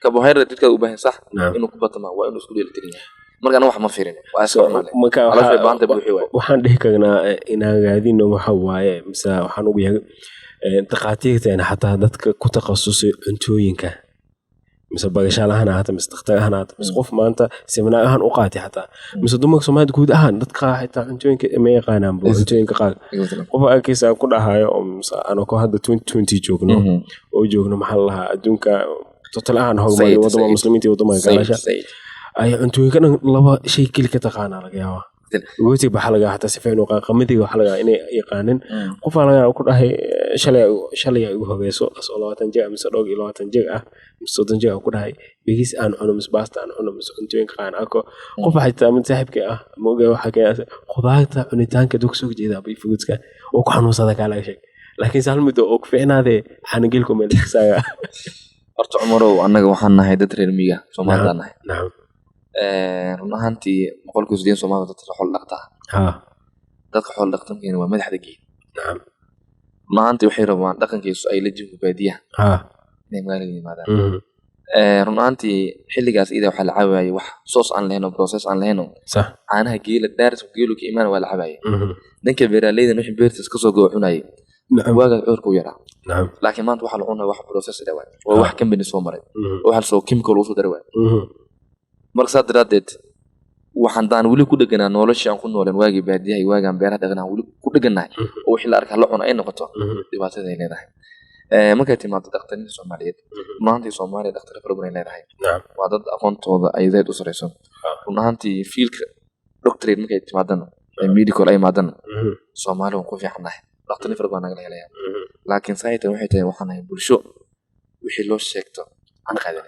carbohydrate jirka u baahan sax inuu ku batama waa inuu isku dheelitiran yahay marka ana wax ma fiirin waa Soomaaliya waxaan dhihi karnaa inaan gaadino waxa waaye mise waxaan ugu yahay taqaatiirteena xataa dadka ku takhasusay cuntooyinka mise bagashaalahan ahata mise dhakhtarhan ahata mise qof maanta seminaahan u qaatay xataa mise dumarka Soomaaliyeed guud ahaan dadka xitaa cuntooyinka ma yaqaanaan cuntooyinka qaar qof arkaysa ku dhahayo mise anoo ko hadda 2020 joogno oo joogno maxaa lahaa adduunka total ahaan horumar wadamo muslimiinta iyo wadamo galasha ay cuntooyinka laba shay kali ka taqaana laga yaabaa gooti baa laga hataa si fiican oo qamadiga waxa laga inay yaqaanin qof laga ku dhahay shalay ugu hogeeso 20 jeer mise 20 jeer ah mise 30 jeer ku dhahay bigis aan cuno mise basta aan cuno mise cuntooyinka qaan ako qof xitaa mid saaxiibka ah ma ogaa waxa ka qudaarta cunitaanka dug soo jeeda bay fuudka oo ku xanuunsada kala shay laakiin sal mid oo ku fiicnaade waxaan gelko meel isaga horta Umarow anaga waxaan nahay dad reer miyiga Soomaaliland nahay run ahaantii boqolkiiba 80 Soomaaliya dadka xool dhaqtaa dadka xool dhaqtankeena waa madaxda geed run ahaantii waxay rabaan dhaqankiisu ay la joogo baadiyaha inay magaalada yimaadaan run ahaantii xilligaas ida waxa la caawiyay wax soos aan leeno process aan leeno caanaha geela daaris geelu ka imaan waa la caawiyay danka beeraleyda wixii beertas ka soo go'unay waaga urku yara laakiin maanta waxa la cunaa wax process dhawaa waa wax company soo maray waxa soo chemical u soo darawaa marka sadraadeed waxaan daan wali ku dhaganaa nolosha aan ku nooleen waagi baadiyaha waagan beeraha dhaqanaa wali ku dhaganahay oo wixii la arkaa la cunaa ay noqoto dhibaatada ay leedahay markay timaado dhaqtarka Soomaaliyeed maanta Soomaaliya dhaqtar farabadan ay leedahay waa dad aqoontooda ay zayd u sareyso runtii fiilka doctorate markay timaadana medical ay maadana Soomaaliya ku fiicanahay dhaqtar farabadan naga leeyahay laakiin sayta waxay tahay waxaan ay bulsho wixii loo sheegto aan qaadan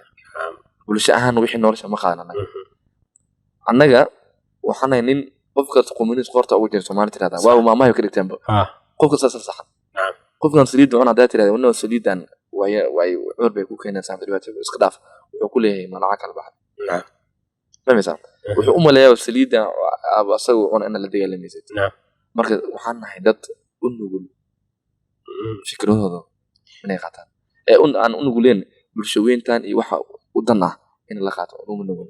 bulsho ahaan wixii nolosha ma qaadan annaga waxaan nin qofka qoominiis qorta ugu jira Soomaaliya tirada waa maamaha ka dhigtaan qofka saas sax qofkan saliid cunaa daa tirada inuu saliidan way cudur bay ku keenaysaa dhibaato iska dhaaf wuxuu ku leeyahay malaca kala baxay fahmaysa wuxuu u maleeyaa saliida asagu cuna in la dagaalamaysid marka waxaan nahay dad u nugul fikradooda inay qaataan aan u nuguleen bulshaweyntan iyo waxa u dan ah in la qaato oo nugul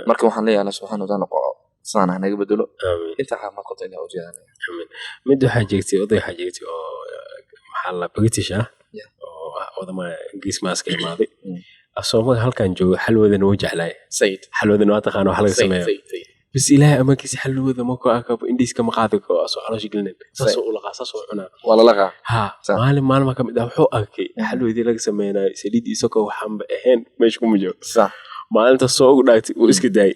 marka waxaan leeyahay Allah subhanahu wa ta'ala saana naga bedelo inta xamaa qotay inay u jeedaan mid waxaa jeegtay oo maxaa la British oo wadama Ingiriiska imaaday asoomaga halkan joogo xalwadan oo jeclay sayid xalwadan waa taqaan waxa laga sameeyo bas ilaahay amakiisa xalwada ma ko akab indiiska ma qaadi ko soo xalash gelin saasoo u laqaa saasoo cuna wala laqa maalin kamid ah wuxuu arkay xalwadii laga sameeyay saliid isoo waxaan ahayn meesha ku mujo sax maalinta soo ugu dhaagtay uu iska daay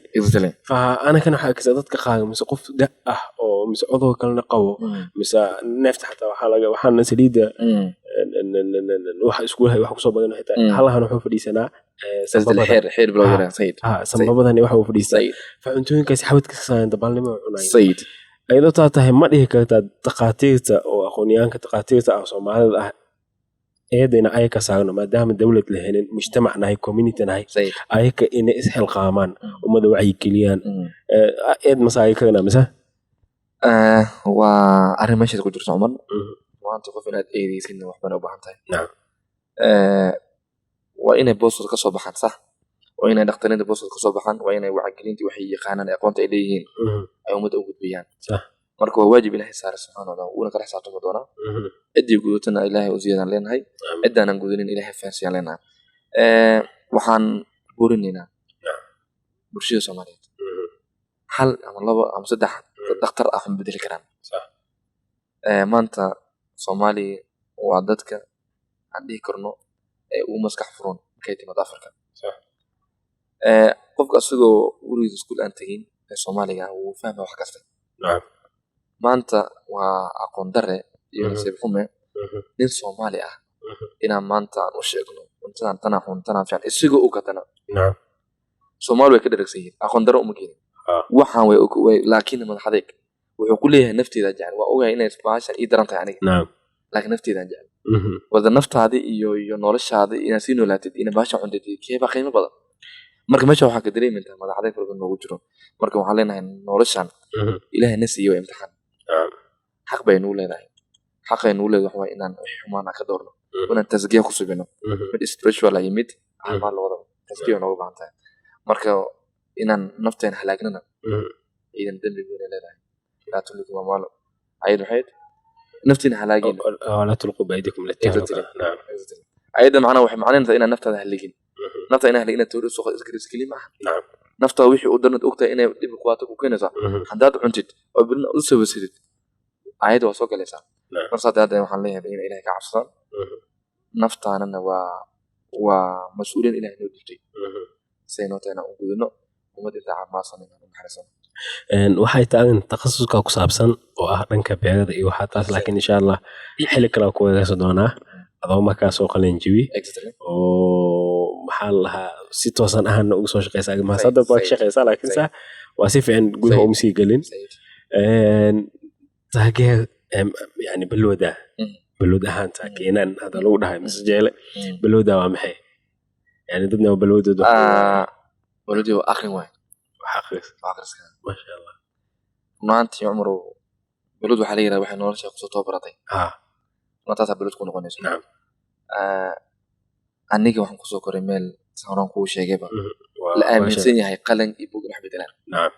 fa ana kan waxa ka dadka qaaga mise qof da ah oo mise codoo kalena qabo mise neefta xataa waxaan saliida waxa isku hay waxa ku soo badan xitaa halahan wuxuu fadhiisanaa xeer blogger sayid sambabadan waxa uu fadhiistay fa cuntooyinkaas xabadka saayan dabalnimo cunay sayid ayadoo tahay ma dhihi kartaa dhaqaatiirta oo aqoonyahanka dhaqaatiirta ah Soomaalida ah eedina ay ka saarno maadaama dawlad la helin mujtamacnahay community nahay ayaka in isxilqaamaan umada wacyi geliyaan eed masaay kana mise waa arrin meesha ku jirto Umar maanta qof inaad eedeysin waxbana u baahan tahay waa inay boosad ka soo baxaan sax waa inay dhaqtarinta boosad ka soo baxaan waa inay wacyigelinta waxay yaqaanaan aqoonta ay leeyihiin ay umada u gudbiyaan sax marka waa waajib Ilaahay saar subhanahu wa ta'ala uu ka xisaabtamo doona cidii gudutana Ilaahay u ziyadan leenahay cidaanan gudanin Ilaahay faansiyan leenahay waxaan buurinaynaa bulshada Soomaaliyeed hal ama laba ama saddex dhaqtar ah ma bedeli karaan sax maanta Soomaaliya waa dadka aan dhihi karno uu maskax furan markay timaado Afrika sax qofka asagoo gurigiisa iskuul aan tagin Soomaaliga uu fahmo wax kasta maanta waa aqoon dare iyo nasiib xume nin Soomaali ah inaan maanta aan u sheegno intaan tanaa fiican isaga u katana Soomaali way ka dharagsan yihiin aqoon dare uma keenin waxaan way laakiin madaxadeeg wuxuu ku leeyahay nafteeda jecel waa ogahay inay baashan ii daran tahay aniga laakiin nafteeda jecel wada naftaada iyo noloshaada inaad sii noolaatid ina baashan cuntid keeba qiimo badan marka meesha waxaa ka dareemaysaa madaxadeeg fara noogu jiro marka waxaan leenahay noloshan Ilaahay na siiyo imtixaan حق بينه ولا حق بينه ولا هو إن حمانا كدورنا وإن تزكية خصوصينا من spiritual يميت عمال الوضع تزكية نوع بعنتها مركا إن نفتين حلاقنا إذا ندم بيقول لا تلقوا ماله عيد وحيد نفتين حلاقين لا تلقوا بأيديكم للتهلكة نعم عيدا معنا وحي معنا إن نفتها حلاقين نفتها إن حلاقين توري سوق إسكريس كلمة نعم نفتها وحي قدرنا أكتر إن بقواتك وكينة صح حداد عنتد وبرنا أسوي وسيد عيد وسوق ليس فرصة هذا waxaan leeyahay in Ilaahay ka cabsan naftaanana مسؤولين إلهي نو دفتي سينوتنا وجودنا ومدة عماسة من محرسنا waxay tahay takhasuska ku saabsan oo ah dhanka beerada iyo waxa taas laakiin insha Allah xilli kale ku wadaagsan doona adoo markaa soo qalin jibi oo maxaa laha si toosan ahaan ugu soo shaqeysaa ma sadda baa shaqeysaa laakiin waa si fiican gudaha u sii galin taageer يعني بلوده هانتا كينان هذا لو dhahay masjeele balooda waa maxay yani dadna baloodo baloodo akhrin way akhris ma sha Allah maanta umru balood waxa la yiraahdaa waxa nolosha ku soo toobaratay maanta balood ku noqonayso naam aniga waxaan ku soo koray meel saaran ku sheegayba la aaminsan yahay qalan iyo buug wax bedelaan naam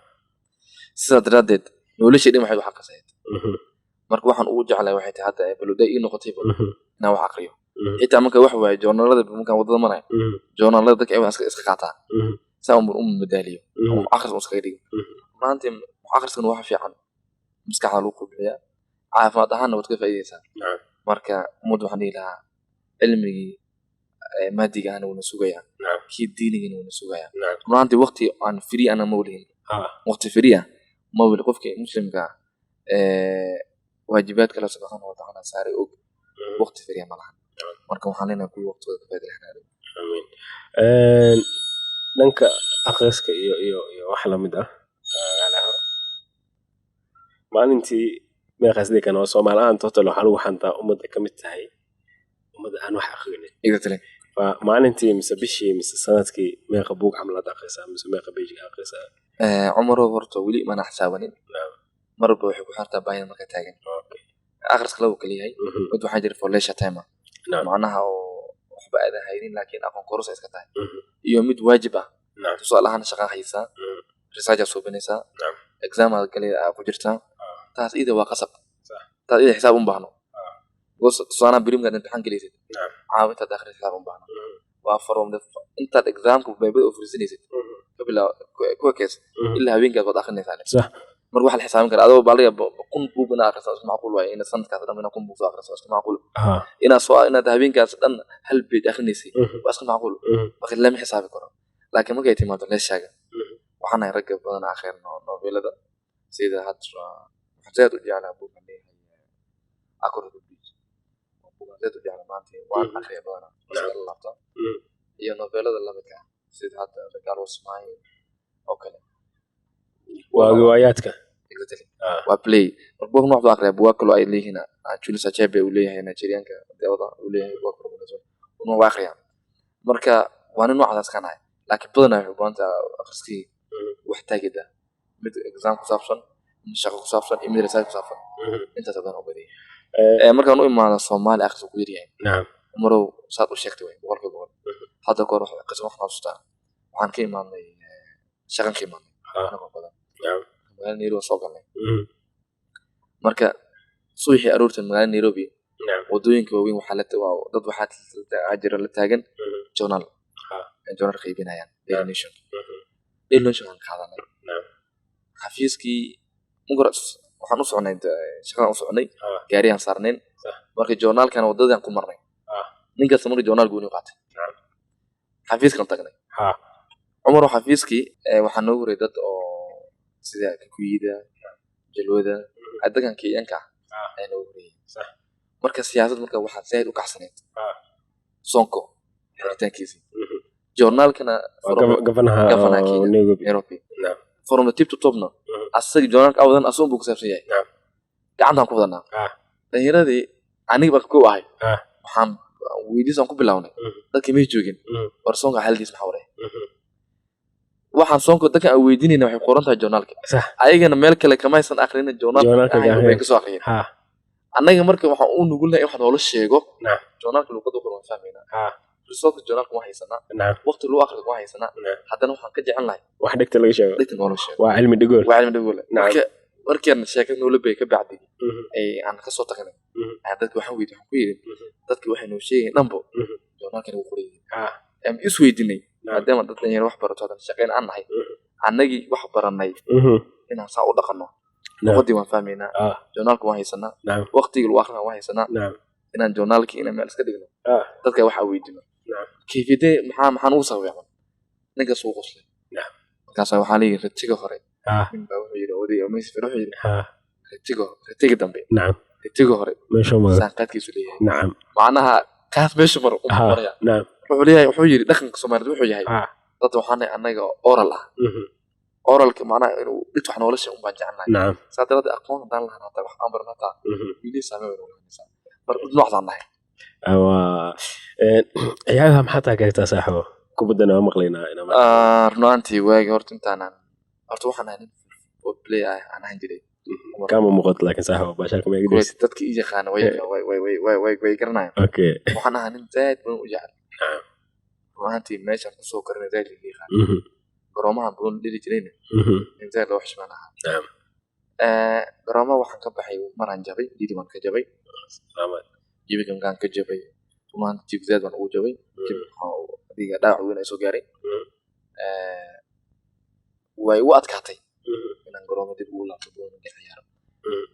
sida daradeed nolosha dhim waxay wax ka saayay marka waxaan ugu jeclahay waxay tahay hadda balooday ii noqotay inaan wax aqriyo xitaa marka wax waay journalada markaan wadada maray journalada dadka ay wax iska qaataan saa madaaliyo akhris oo iska dhigo maanta akhriskan wax fiican maskaxda lagu qubxiya caafimaad ahaan wad ka faa'iideysaa marka mud waxaan ilaha cilmigi maadiga ana wana sugaya ki diiniga wana sugaya maanta waqti aan free ana mawlihin waqti free mawli qofka muslimka واجبات الله سبحانه وتعالى ساري أوج وقت فريا ملحن مركم حالنا كل وقت وقت إحنا آمين لأنك أخرسك يو أحلى مدة علىها ما أنتي ما قصدك أنا وصوم الآن تطلع حلو حنتا أمد كمتهاي umada aan wax aqrinin exactly maalintii mise bishii mise sanadkii meeqa buug camal aad akhrisaa mise meeqa page akhrisaa cumaro horta weli mana xisaabanin marba waxay ku xirtaa baahida marka taagan akhriska lagu kala yahay mid waxaa jira for leisure time macnaha oo waxba aad haynin laakiin aqoon koros iska tahay iyo mid waajib ah tusaale ahaan shaqo haysaa research soo binaysaa exam aad galay ku jirtaa taas ida waa qasab taas ida xisaab u baahno tusaale birimka imtixaan galaysid caawinta dakhli xisaab u baahno waa from the inta examku bayba oo fursanaysid qabla ku kees illa habeenka qod akhrinaysaa صح mar waxa la xisaabin kara adoo baaliya kun buug ina akhriso isma macquul waa in sanadkaas dhan ina kun buug akhriso isma macquul ina soo ina habeenkaas dhan hal page akhrinaysid waa isma macquul waqti lama xisaabi karo laakiin markay timaado leeshaaga waxaan ay rag badan akhrino novelada sida hadra waxaad u jeclaa buugan leeyahay akoro beach buugan u jeclaa maanta waan akhriya badan mas'ala labta iyo novelada lamidka sida hadda Regal Osmani oo kale waa riwaayaadka waa play buug nooc akhriya buug kale ay leeyihiin Julius Achebe uu leeyahay Nigerianka dawada uu leeyahay buug kale oo waa akhriya marka waan noocaas kan ahay laakiin badan ay u baanta akhriskii wax taagida mid exam ku saabsan shaqo ku saabsan iyo research ku saabsan inta tadan u badiyay markaan u imaado Soomaali akhris ku yiriyaa naam marow saad u sheegtay way boqolkiiba hadda koor qismo wax xasuustaa waxaan ka imaanay shaqan ka imaanay anaga badan magaalada Nairobi soo galnay marka suuxi aroorta magaalada Nairobi wadooyinka waaweyn waxa la dad waxa ajira la taagan journal qaybinayaan Daily Nation aan qaadanay xafiiskii mugaras waxaan u soconay shaqada u soconay gaariyaan saarneen marka journalkan wadadan ku marnay ninka samir journal gooni qaatay xafiiskan tagnay Umar xafiiskii waxaan noogu reeday dad oo sida kuyida jalwada adagan Kenyanka ay noogu reeyay marka siyaasad marka waxa sayd u kaxsaneed sonko xiritaankiisa journalkana gafanaha Nairobi from the tip to top no asagi journalka awadan asoon buu ku saabsan yahay gacantan ku wadanaa dhalinyaradi aniga ku ahay waxaan weydiisan ku bilawnay dadkii ma joogin war sonka xaldiis maxaa waray waxaan sonko dadka aan weydiinayna waxay qoran tahay journalka ayagana meel kale kama aysan akhrin journalka ay ka soo akhriyeen anaga marka waxaan u nugulnay wax loo sheego journalka lagu qado qoran fahmayna research journalka wax haysana waqti loo akhriyo wax haysana haddana waxaan ka jecelnahay wax dhigta laga sheego waa cilmi dhigool markaan sheekad noo labay ka bacdi ay aan ka soo tagnay dadka waxaan weydiin ku yiri dadka waxay noo sheegeen dhanbo journalka uu qoriyay am is weydiinay maadaama dad dhalinyaro wax barato hadan shaqeyn aan nahay annagii wax baranay inaan saa u dhaqano waqti waan fahmaynaa journalka waan haysanaa waqtiga loo akhriyo waan haysanaa inaan journalka ina meel iska dhigno dadka waxa weydiino kayfiyada maxaan u sameeyaa ninka soo qoslay markaas waxaan leeyahay ratiga hore min baa wuxuu yiri oday oo mees wuxuu yiri ratiga dambe ratiga hore meesha ma saaqadkiisu leeyahay macnaha kaas meesha mar u maraya wuxuu yiri dhaqanka Soomaaliyeed wuxuu yahay dad waxaan anaga oral ah oralka macnaha inuu dhig wax nolosha u baan jeclahay saadalada aqoon hadaan lahayn wax aan barnata wiili sameeyo mar noocan nahay ciyaaraha maxaa taageertaa saaxiibo kubadana waa maqlaynaa ina runtii waagi horta intaan horta waxaan ahay football player aan ahaan jiray kama muuqato laakiin saaxiibo baasharka ma igdaysi dadka ii yaqaan way garanayaan okay waxaan ahaa nin zaid baan u jecel runtii meesha ku soo karinay zaid ii yaqaan garoomaha buun dhiri jirayna nin zaid loo xishmaan ahaa garoomaha waxaan ka baxay maraan jabay diidi waan ka jabay jibigan kan ka jabay kumaan jibzaad waan ugu jabay adiga dhaawac weyn ay soo gaaray way u adkaatay inaan garoomo dib ugu laabto doona ciyaaro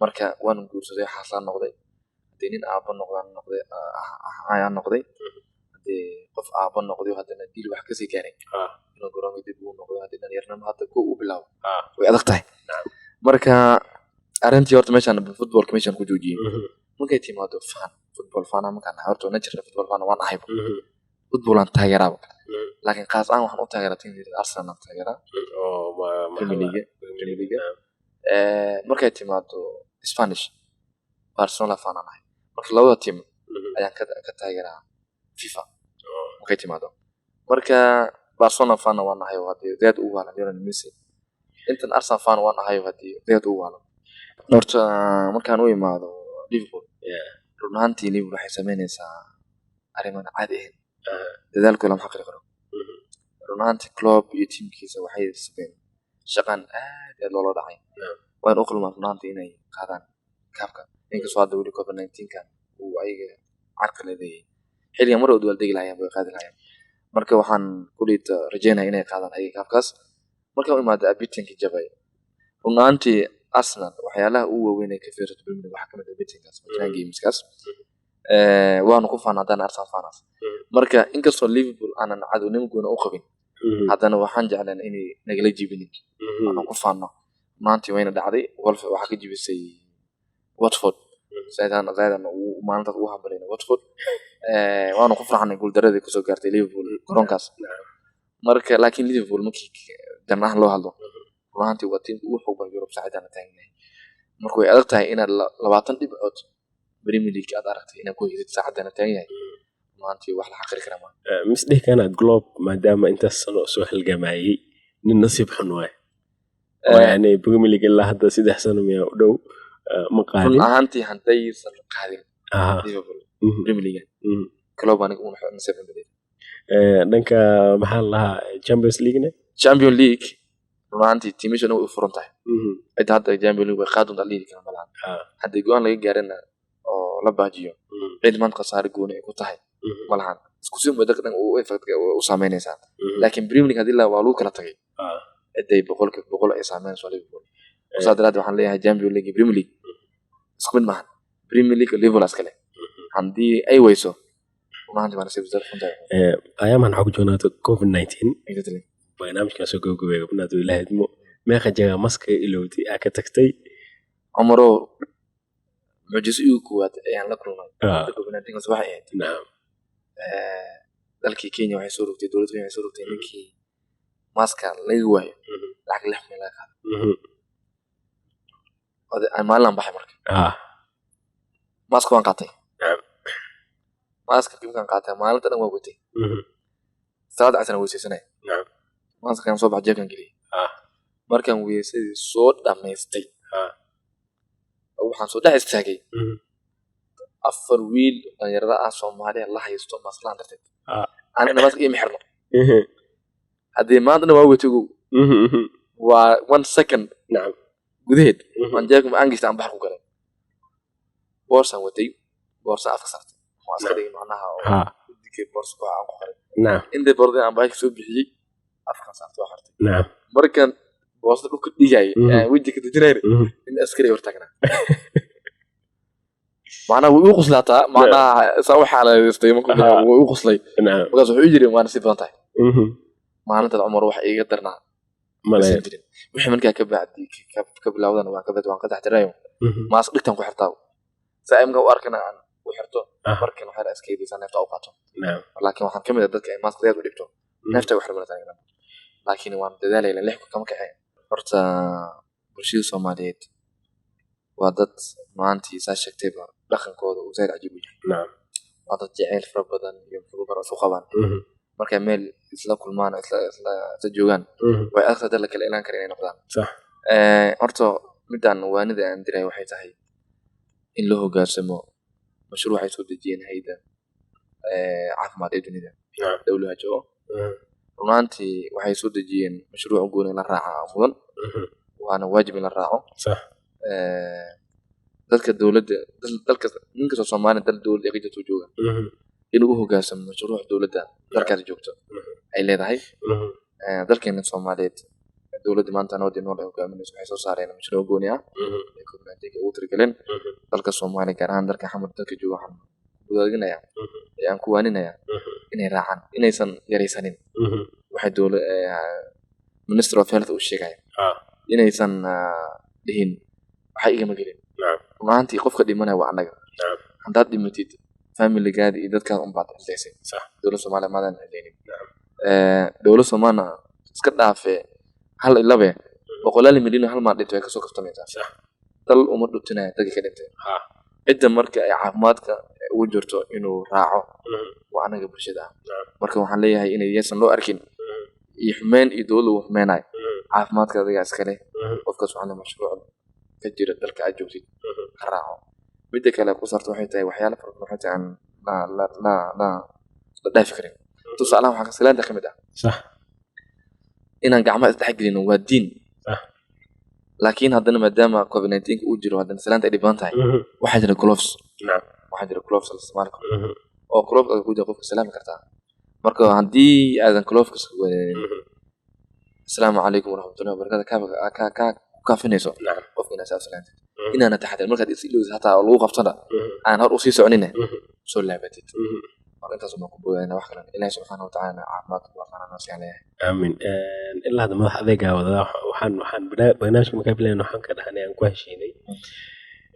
marka waan guursaday xaasaan noqday hadii nin aaba noqday hadii qof aaba noqday hadana dil wax ka sii gaaray inuu garoomo dib ugu noqdo hadii dhalinyarnimo hadda ku u bilaabo way adag tahay marka arintii horta meeshaan football commission ku joojiyay markay timaado football fan markaan horta najirna football fan waan ahay football aan taageeraa laakiin qaas aan waxaan u taageeraa tiimka Arsenal taageeraa Premier League markay timaado Spanish Barcelona fan ahay marka labada tiim ayaan ka taageeraa FIFA markay timaado marka Barcelona fan waan nahay hadii Real u waalan Lionel Messi intan Arsenal fan waan nahay hadii Real u waalan horta markaan u imaado Liverpool runtii Liverpool waxay sameynaysaa arrimaha caadi ah dadaalku lama xaqiri karo runtii club iyo teamkiisa waxay sameeyeen shaqan aad loo dhacay waan u qalmaa runtii inay qaadaan kaabka inkastoo hadda weli COVID-19 kan uu ayaga carqaladeeyay xilliga mar uu degay laayeen way qaadi laayeen marka waxaan ku rajeynayaa inay qaadaan ayaga kaabkaas marka u imaado abitinka jabay runtii Arsenal waxyaalaha uu weynay ka fiirsato Premier League waxa kamid ah abitinkaas Grand Gameskaas waan ku faanaadaan Arsenal fans marka inkastoo Liverpool aanan cadownimo goona u qabin haddana waxaan jeclaan inay nagala jibinin aan ku faano maanta wayna dhacday Wolves waxa ka jibisay Watford saydan uu maalinta uu hambalay Watford waana ku farxanay gool darada ku soo gaartay Liverpool garoonkaas marka laakiin Liverpool markii danaha loo hadlo runtii waa team ugu xoog badan Europe saacadana taagnaay marka way adag tahay inaad 20 dhibcood Premier League aad aragtay inaad ku hesid saacadana taagnaay runtii wax la xaqiri kara ma misdeh kana globe maadaama inta soo halgamayay nin nasiib xun waay يعني Premier League ilaa hadda 3 sano miyaa u dhow ma qaadin ahantii hantaysan qaadin Liverpool Premier League club aniga uu nasiib xun dhanka maxaa la Champions League runtii tiimishana u furantahay cidda hadda Champions League way qaadun dalili kana malahan hadii go'aan laga gaarina oo la baajiyo cid man qasaar gooni ay ku tahay malahan isku soo madaqdan oo effect u saameynaysa laakiin Premier League hadii la waa loo kala tagay ciday boqol ay saameynayso Liverpool saadaraad waxaan leeyahay Champions League Premier League isku mid maahan Premier League Liverpool askale hadii ay weyso runtii waan sii bisar funtahay ayaman xog joonaato COVID-19 barnaamijka soo gogobay gabdhaha Ilaahay idmo meeqa jaga maska ilowti ka tagtay amaro mujiso uu kuwad ayaan la kulmay COVID-19 waxa ay ahayd dalkii Kenya waxay soo rogtay dawladda waxay soo rogtay ninkii maska laga waayo lacag lix meel laga qaado ay maalan baxay marka maska waan qaatay maska kiibkan qaatay maalinta dhan waa gutay salaad casana weysaysanay maska kan soo baxay jeekan geli markan weysay soo dhameystay waxaan soo dhax istaagay afar wiil dhalinyarada ah Soomaaliya la haysto maslaan darteed anina maska ii xirno hadii maanta waa watigu waa 1 second naam gudaheed aan jeegma angista aan baxo galay boorsan watay boorsa afka sartay waa askari macnaha oo dikay boorsa ku aan ku qaray naam inta boorda aan baahi soo bixiyay afka sartay waa xirtay naam markan boorsa dhulka dhigay wajiga dajinay in askari hortagna macnaha wuu quslaataa macnaha saa waxa la yeestay markuu wuu quslay naam markaas wuxuu yiri waan si badan tahay maalinta Umar wax iga darnaa malay wixii markaa ka baacdi ka bilowdan waa ka bad waan ka taxtirayo maas dhigtan ku xirtaa saaimka u arkana aan u xirto markan waxa la iskaydisan neefta u qaato laakiin waxaan kamid ah dadka ay maas qeyd u dhigto neefta wax rabana taagan laakiin waan dadaalay la lix kama kaxay horta bulshada Soomaaliyeed waa dad maantii saa sheegtayba dhaqankooda uu zayd cajiib u yahay waa dad jecel fara badan iyo xuquuq rasu qabaan marka meel isla kulmaan isla joogan way akhriada la kala ilaan kareen noqdaan sax horto midaan waanida aan diray waxay tahay in loo hogaansamo mashruuc ay soo dejiyeen hay'adda caafimaad ee dunida WHO runtii waxay soo dejiyeen mashruuc gooni la raaca mudan waana waajib in la raaco sax dadka dawladda dalka ninka Soomaaliya dal dawladda ay jirto jooga inuu hogaansamo mashruuc dawladda dalkaas joogto ay leedahay dalkeena Soomaaliyeed dawladda maanta noo dino la hogaaminayso waxay soo saareen mashruuc gooni ah ee COVID-19 uu tirgaleen dalka Soomaaliya gaar ahaan dalka xamar dalka jooga waxaan wadaaginayaa aan ku waaninayaa inay raacaan inaysan yareysanin waxay dawladda Minister of Health uu sheegay inaysan dhihin waxay iga magalin runtii qofka dhimanaya waa anaga handaad dhimatid family gaadi iyo dadka un baad xiltaysay sax dawladda Soomaaliya maadan xiltaynin dawladda Soomaaliya iska dhaafay hal ilabe boqolaal milyan hal mar dhintay ka soo kaftamaysa sax dal uma dhutinay dadka ka dhintay cidda marka ay caafimaadka ugu jirto inuu raaco waa anaga bulshada marka waxaan leeyahay inay yeesan loo arkin iyo xumeyn iyo dowladda uu xumeynayo caafimaadka adiga iskale qofkaas waxaan mashruuc ka jira dalka aad joogtid ka raaco midda kale ku sarto waxay tahay waxyaalo fara badan waxay tahay aan la dhaafi karin tusaalahan waxaa salaanta ka mid ah صح inaan gacmaha isdhexgelino waa diin laakiin haddana maadaama covid-19 uu jiro haddana salaanta ay dhibaan tahay waxaa jira gloves waxaa jira gloves la isticmaali karo oo gloves aad ku jira qofka salaami kartaa marka haddii aadan gloves assalaamu calaykum waraxmatullahi wabarakaatu ka kaafinayso qofka inaad salaanta inaana taxadar markaad is-ilowis hataa lagu qabsana aan hor usii soconine soo laabatid marka intaas uma ku boodayna wax kale ilaahay subxaanahu watacaala caafimaad ku waqana nasiyan leeyahay aamin ilaa hadda madax adeega wada waxaan barnaamijka markaa bilayn waxaan ka dhahnay aan ku heshiinay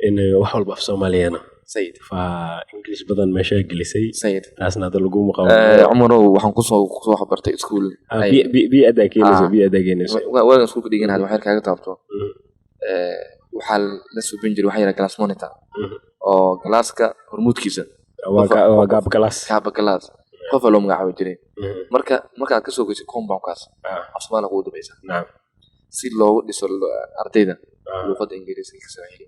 in wax walba af Soomaaliyana sayid fa English badan meesha gelisay sayid taasna hadda lagu maqaabo Umarow waxaan ku soo xabartay school bi adaageynayso waa isku dhiganahay waxay kaaga taabto waxaa la subin jiray waxa yara class monitor oo classka hormuudkiisa waa gaab class qof loo magacaabo jiray marka ka soo gashay compound-kaas afsamaana ugu dambaysa si loogu dhiso ardayda luqadda ingiriisiga ka soo heli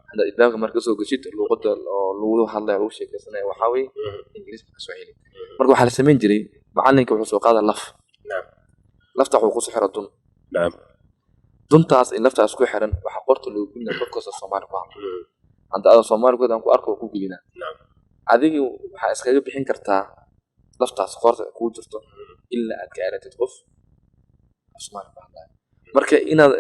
hada idaamka marka soo gashid luqadda oo lagu hadlayo lagu sheekaysanay waxa weey ingiriisiga ka soo heli marka waxa la sameyn jiray macalinka wuxuu soo qaadaa lafta wuxuu ku soo xiraa duntaas in laftaas ku xiran waxa qorta loo gudbinayo dadka Soomaali ku hadla hadda Soomaali ku aan ku arko ku gudbina adiga waxa iskaga bixin kartaa laftaas qorta ku jirto illa aad ka aragtid qof Soomaali ku hadla marka inaad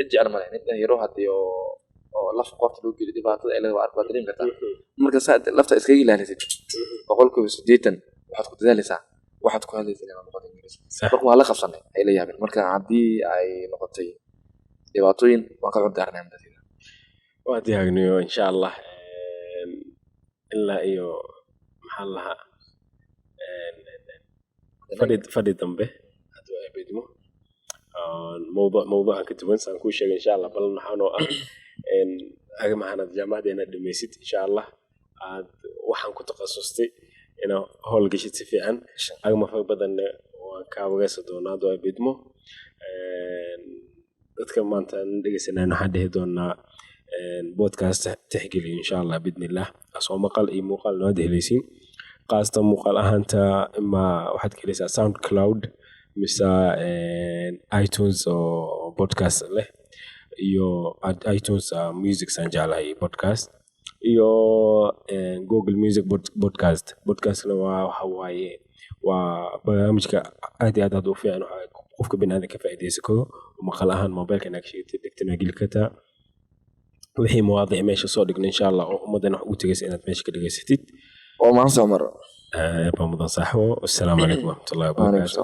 jecel ma lahayn in yaro hadii oo laf qorta loo geliyo dhibaatada ay leedahay arko dareem kartaa marka saad lafta iskaga ilaalisid 180 waxaad ku dadaalaysaa waxaad ku hadlaysaa luqadda Ingiriisiga marka waa la qabsanay ay la yaabeen marka hadii ay noqotay dhibaatooyin waan ka cuntaarnaa madadida waa diyaagniyo insha Allah ilaa iyo maxaa laha fadhi dambe haduu ay bedmo موضوع كتبان سانكو شيء إن شاء الله بل نحن إن أجمعنا جامعنا دميسيت إن شاء الله عاد وحن كنت تخصصتي إنه هول جيشت في عن أجمع في بدن وكابوس دونا دو بدمو أتكلم أنت نجلس إن حد هدونا بودكاست تحكي لي إن شاء الله بإذن الله أسوأ مقال إيه مقال نادي ليسين قاست مقال أنت إما واحد كليسا ساوند كلاود مثل iTunes أو بودكاست له يو iTunes music سانجالا بودكاست يو جوجل ميوزك بودكاست لو هواي وبرامج كأدي أدادو في أنه قفك بين هذا كفائدة سكو ومقالها موبايل كأنك شيء تكتنا جيل كتا وهي مواضيع ماشي صادق إن شاء الله ومدنا وتجلس إنك ماشي كده جلستيت وما نسمر يبقى مدن صحوه والسلام عليكم ورحمة الله وبركاته.